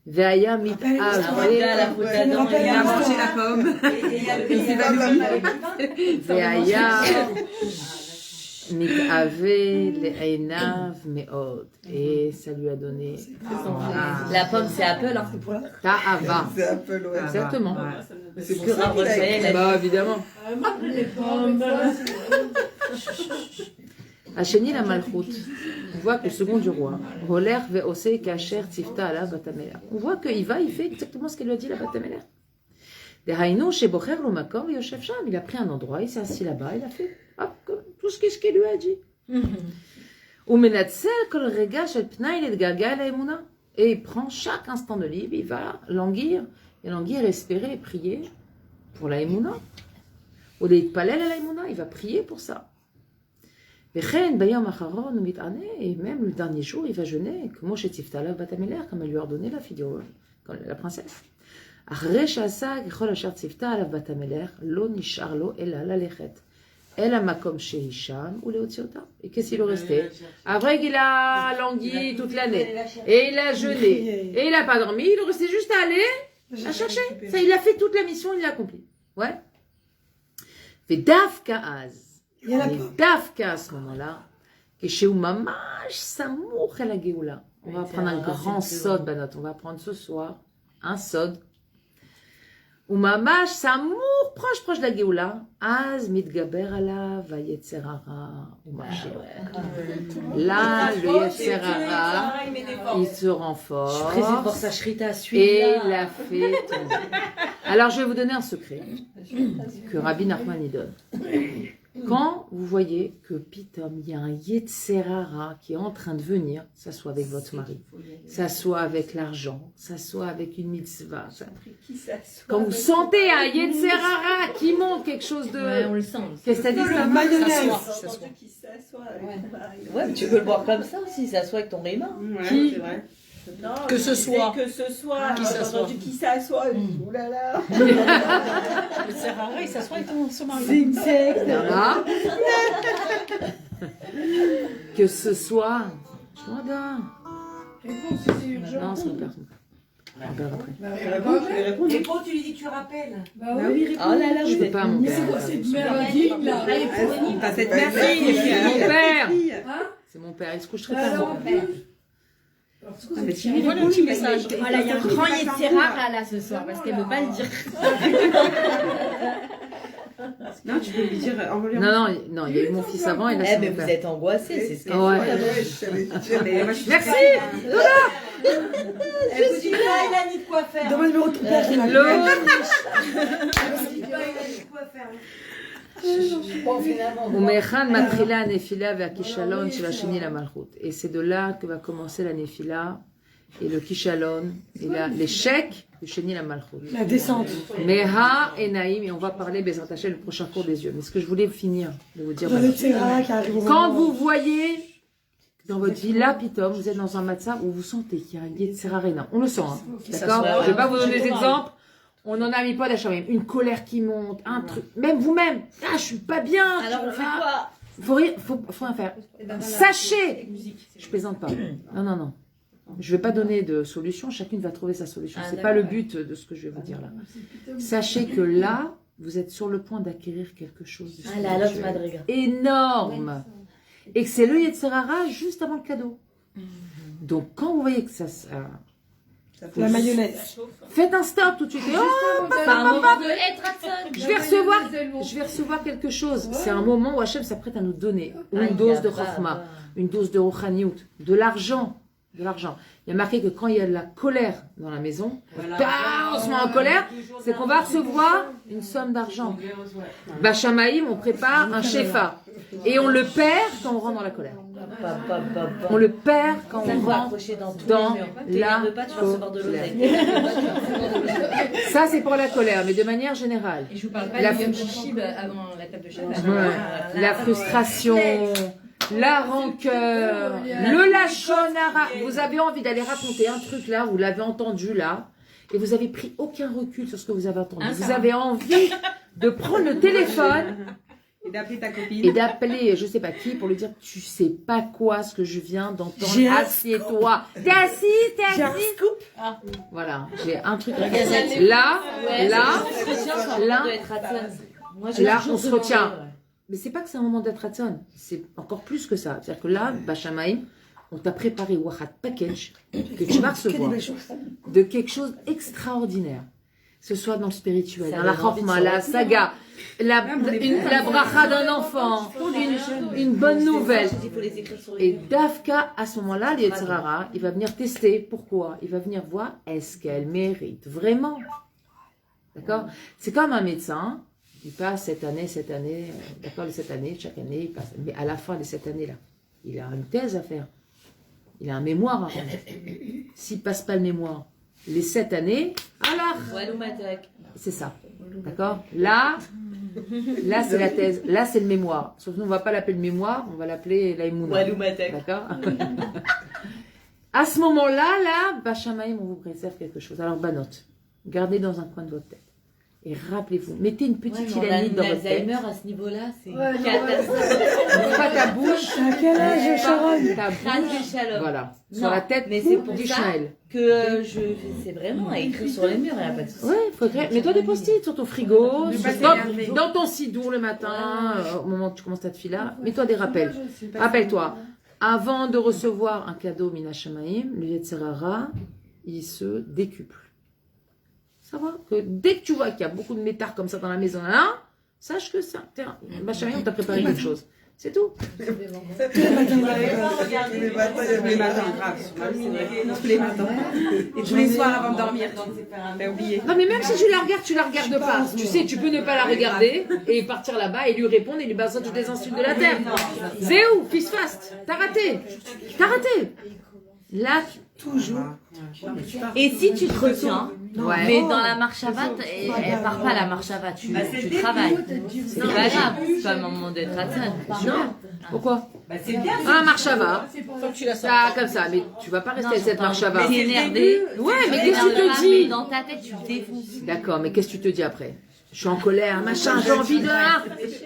Ve'aya mit'ave. Il a mangé la pomme. Ve'aya mit'ave le'einav meod. Et ça lui a donné La pomme, c'est Apple, hein. ta'ava. C'est un peu loin. Exactement. C'est pour Que ça qu'il a écrit. Bah évidemment. Hacheni la malchoute. On voit que le second du roi. Roler ve'osei kacher tifta ala batameler. On voit qu'il va, il fait exactement ce qu'elle lui a dit la batameler. Dehainu shebocher lo makom yoshev sham. Il a pris un endroit, il s'est assis là-bas, il a fait tout ce qu'il lui a dit. Umenatzel kol rega shel pnai letgaga la emuna. Et il prend chaque instant de libre, il va languir, espérer et prier pour la emuna. Ou les palel à la emuna, il va prier pour ça. Et même le dernier jour, il va jeûner, comme elle lui a ordonné la fille la princesse. Et qu'est-ce qu'il lui restait? Après qu'il a langui toute l'année, et il a jeûné, et il n'a pas dormi, il lui restait juste à aller à chercher. Ça, il a fait toute la mission, il l'a accompli. Ouais. Et Dafka à ce moment-là, on va prendre un grand sod, Banot. On va prendre ce soir un sod. Ou mamash, samour, proche de la Géoula. Az mitgaber ala va yetzerara ou marché. Là, le yetzerara, il se renforce. Je suis pressée pour sa shrita, Et celui-là. l'a fait tomber. Alors, je vais vous donner un secret que Rabbi Nachman y donne. Quand vous voyez que pitom, il y a un yetzerara qui est en train de venir, ça soit avec votre mari, ça soit avec l'argent, ça soit avec une mitzvah, quand vous sentez un yetzerara qui monte quelque chose de... Ouais, on le sent. Qu'est-ce que ça dit ça? Ouais, mais tu peux le voir comme ça aussi, ça s'assoit avec ton rima. Qui c'est vrai. Non, Que ce soit. Que ce soit. Qui s'assoit. Qui s'assoit. Oulala. Le Serrara, il s'assoit avec son mari. C'est une secte. Voilà. Que ce soit... Non, c'est mon père. On verra après. Et quand tu lui dis que tu rappelles. Bah oui, Oh là là, Je vous peux êtes pas, mon Mais père. c'est quoi cette merde là? T'as cette mère C'est mon père. Hein? C'est mon père. Il se couche très tard. Alors, mon père. Voilà le petit message. Voilà, il y a un grand Yetzirah là ce soir parce qu'elle veut pas le dire. Non, tu peux lui dire. Non, il y a eu mon fils avant et là Eh, c'est mais mon vous père. êtes angoissés, c'est ce qu'elle Ouais. dit. Merci. Elle vous dit pas, il a ni de quoi faire. Demande le numéro de ton père. il a- L'autre. Elle vous dit pas, il a ni de quoi faire. ומהיכן מתחילה הנפילה והכישלון של השני למלכות. Et c'est de là que va commencer la nefila et le kishalon et l'échec du sheni la malchut. La descente. Meha et Naïm, et on va parler Bezrat Hashem, le prochain cours des yeux. Mais ce que je voulais finir de vous dire, Dans le Tera qui arrive au quand moment- vous voyez dans votre vie là, Pitom, vous êtes dans un matzah où vous sentez qu'il y a un Yetzirah Reina. On le sent, hein. D'accord? Je ne vais pas vous donner des exemples. On en a mis pas d'achat, une colère qui monte, un truc, même vous-même. Ah, je suis pas bien. Alors on fait quoi? Faut rien faire. Sachez, je plaisante pas. Non. Je vais pas donner de solution. Chacune va trouver sa solution. C'est pas le but de ce que je vais vous dire là. Sachez que là, vous êtes sur le point d'acquérir quelque chose de Ah là, l'autre madriga. énorme, et que c'est le Yetzirah juste avant le cadeau. Donc quand vous voyez que ça La mayonnaise. faites un stop tout de suite. Et, oh, C'est un moment de être à je vais recevoir quelque chose. C'est un moment où Hachem s'apprête à nous donner une dose de chokhmah, une dose de rochaniut, de l'argent. Il y a marqué que quand il y a de la colère dans la maison, on se met en colère, c'est qu'on va recevoir une somme d'argent. Bachamaïm, on prépare un shefa. Et on le perd quand on rentre dans la colère. On le perd quand on rentre dans la colère. Ça, c'est pour la colère, mais de manière générale. Et je vous parle pas La- du Yom Shishib avant la table de Shabbat. Ouais. La frustration, la rancœur, le lachonara. Vous avez envie d'aller raconter un truc là, vous l'avez entendu là, et vous avez pris aucun recul sur ce que vous avez entendu. Vous avez envie de prendre le téléphone Et d'appeler ta copine. et d'appeler je sais pas qui pour lui dire tu sais pas quoi ce que je viens d'entendre. J'ai un Assieds-toi. T'es assise, J'ai un assise. scoop. Voilà, j'ai un truc. Là, on se retient. Mais c'est pas que c'est un moment d'être ratson, c'est encore plus que ça. C'est-à-dire que là, Bachamaïm, on t'a préparé Wahat Package que tu vas recevoir de quelque chose d'extraordinaire. Ce soit dans le spirituel, dans la chokma, la saga, la bracha d'un enfant, une bonne nouvelle. Et Dafka, à ce moment-là, l'Yetzirah, il va venir tester. Pourquoi? Il va venir voir, est-ce qu'elle mérite vraiment? D'accord? C'est comme un médecin. Il passe cette année, d'accord, cette année, chaque année, il passe. Mais à la fin de cette année-là, il a une thèse à faire. Il a un mémoire à rendre. S'il ne passe pas le mémoire, les 7 années, alors, c'est ça. D'accord? Là, c'est la thèse. Là, c'est le mémoire. Sauf que nous, on ne va pas l'appeler le mémoire, on va l'appeler l'aïmouna. D'accord? À ce moment-là, Bachamaïm, on vous préserve quelque chose. Alors, Banot, gardez dans un coin de votre tête. Et rappelez-vous, mettez une petite filanite dans votre tête. L'Alzheimer à ce niveau-là, c'est Ouvre pas ta bouche. À quel âge, Sharon? Ta bouche. Voilà. Sur Non, la tête mais c'est pour d'Ishmaël. que c'est vraiment à écrire sur les murs, il n'y a pas de souci. Ouais, faut écrire. Mets-toi des post-it sur ton frigo, pas s'énerver. dans ton sidour le matin, au moment où tu commences ta fila. Mets-toi des rappels. Rappelle-toi, avant de recevoir un cadeau Mina Shamaïm, le Yetzirah, il se décuple. Ça va? Que dès que tu vois qu'il y a beaucoup de métards comme ça dans la maison, hein, sache que ça, Bachamaïm, on t'a préparé quelque chose. C'est tout. Tous les matins, grave. Tous les matins. Et tous les soirs avant de dormir. T'as oublié. Non, mais même si tu la regardes, tu la regardes pas. Tu sais, tu peux ne pas la regarder et partir là-bas et lui répondre et lui balancer toutes les insultes de la terre. Zéou, fils fast, t'as raté. Là, Toujours. Et si tu te retiens, ouais. mais dans la marche à vat, elle part pas la marche à vat, tu travailles. C'est pas grave, c'est pas un moment d'être ratson. Non. Pourquoi? C'est bien. Ah, marche à va. Ça, comme ça, mais tu vas pas rester avec cette marche à va. T'es énervé. Ouais, mais qu'est-ce que tu te dis? Dans ta tête, tu te défonces. D'accord, mais qu'est-ce que tu te dis après? je suis en colère, machin, j'ai envie de...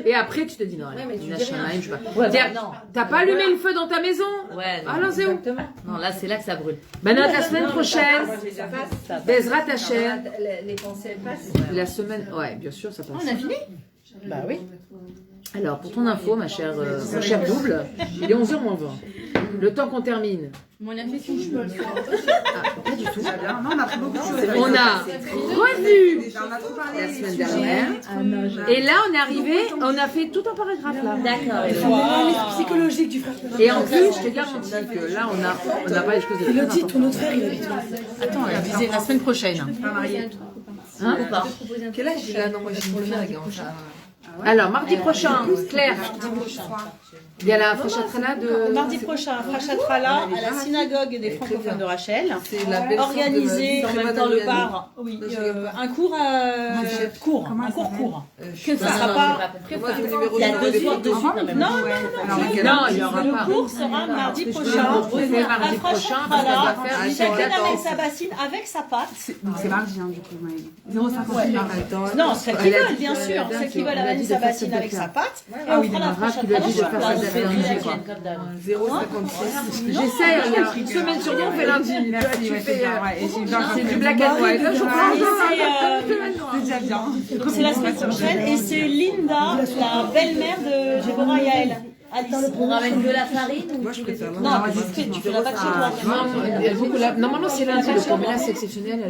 Et après, tu te dis, non, mais tu dis machin, rien. je sais pas. Ouais, Tiens, bah, non. t'as pas allumé le feu dans ta maison? Ouais, non. Alors, c'est où? Non, là, c'est là que ça brûle. Maintenant, la semaine prochaine, Bezrat Hachem, Les pensées, elles passent. la semaine... Ouais, bien sûr, ça passe. On a fini? Bah oui. Alors, pour ton info, ma chère double, il est 11h moins 20. Le temps qu'on termine. Mon affection. Pas du tout. Non, on a pris beaucoup de choses. On a revu On a trop parlé la des semaine sujets. dernière. Et là, on est arrivé, on a fait tout un paragraphe là. D'accord. L'analyse psychologique du frère. Et en plus, je te garantis que là, on n'a pas les choses de Et très l'autre, ton importantes. autre frère, il habite où? Attends, elle disait la semaine prochaine. Hein? Ou pas. Quel âge il a? Non, moi j'ai une fille avec ça. Alors, mardi prochain, Claire, il y a la Frachatrana de... Mardi prochain, Frachatrala à la synagogue des francophones de Rachel, C'est la belle-sœur organisé de en même temps le bar, oui, un cours court. Que ça sera pas. Il y a 2 soirs de suite. Non, il n'y aura Le pas. cours sera mardi prochain. Mardi prochain, parce qu'elle va faire Chacune avec sa bassine, avec sa pâte. C'est mardi, du coup. 0,58. Non, celles qui veulent, bien sûr. Celles qui veulent amener sa bassine avec sa pâte. Et on fera la Fracha qui lui a dit de faire ça Frachatrala. dès lundi, quoi. J'essaie, regarde, une semaine sur deux, on fait lundi. Tu fais, c'est du black and white. Là, je C'est déjà bien. C'est la semaine prochaine et c'est Linda, la belle-mère de Déborah Yael. Alice. On ramène que la farine ou... Moi je préfère. Non, mais tu fais la pâte chez toi. Normalement, c'est lundi, le premier là, c'est exceptionnel.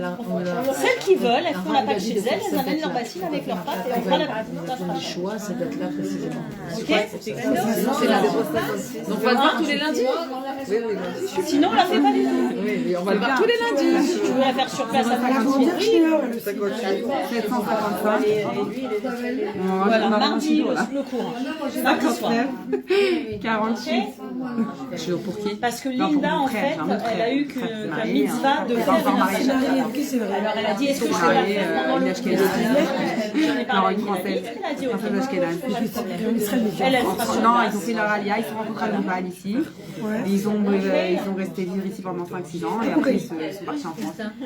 Celles qui veulent, elles font la pâte chez elles, elles amènent leur bassine avec leur pâte et on fera la pâte. Les choix, ça doit être là précisément. Ok. C'est lundi. Donc, on va le voir tous les lundis. Sinon, on la fait pas du tout. Oui, mais on va le voir tous les lundis. Si tu veux la faire sur place à 58, 755. voilà, mardi le cours. Mardi soir. 48. Je pour qui? Parce que Non, pour Linda, mon en frère, fait, j'ai un autre elle a frère. eu que Frère qui s'est la marié, mitzvah de hein. faire Encore marié. Alors elle a dit, est-ce que je peux la faire pendant le cours? J'en ai parlé avec Mélanie, elle a dit ok. Elle fera sur Non, place. ils ont fait leur alia, ils se sont rencontrés à Montréal ici. Ils ont resté vivre ici pendant 5-6 ans et après ils sont partis en France.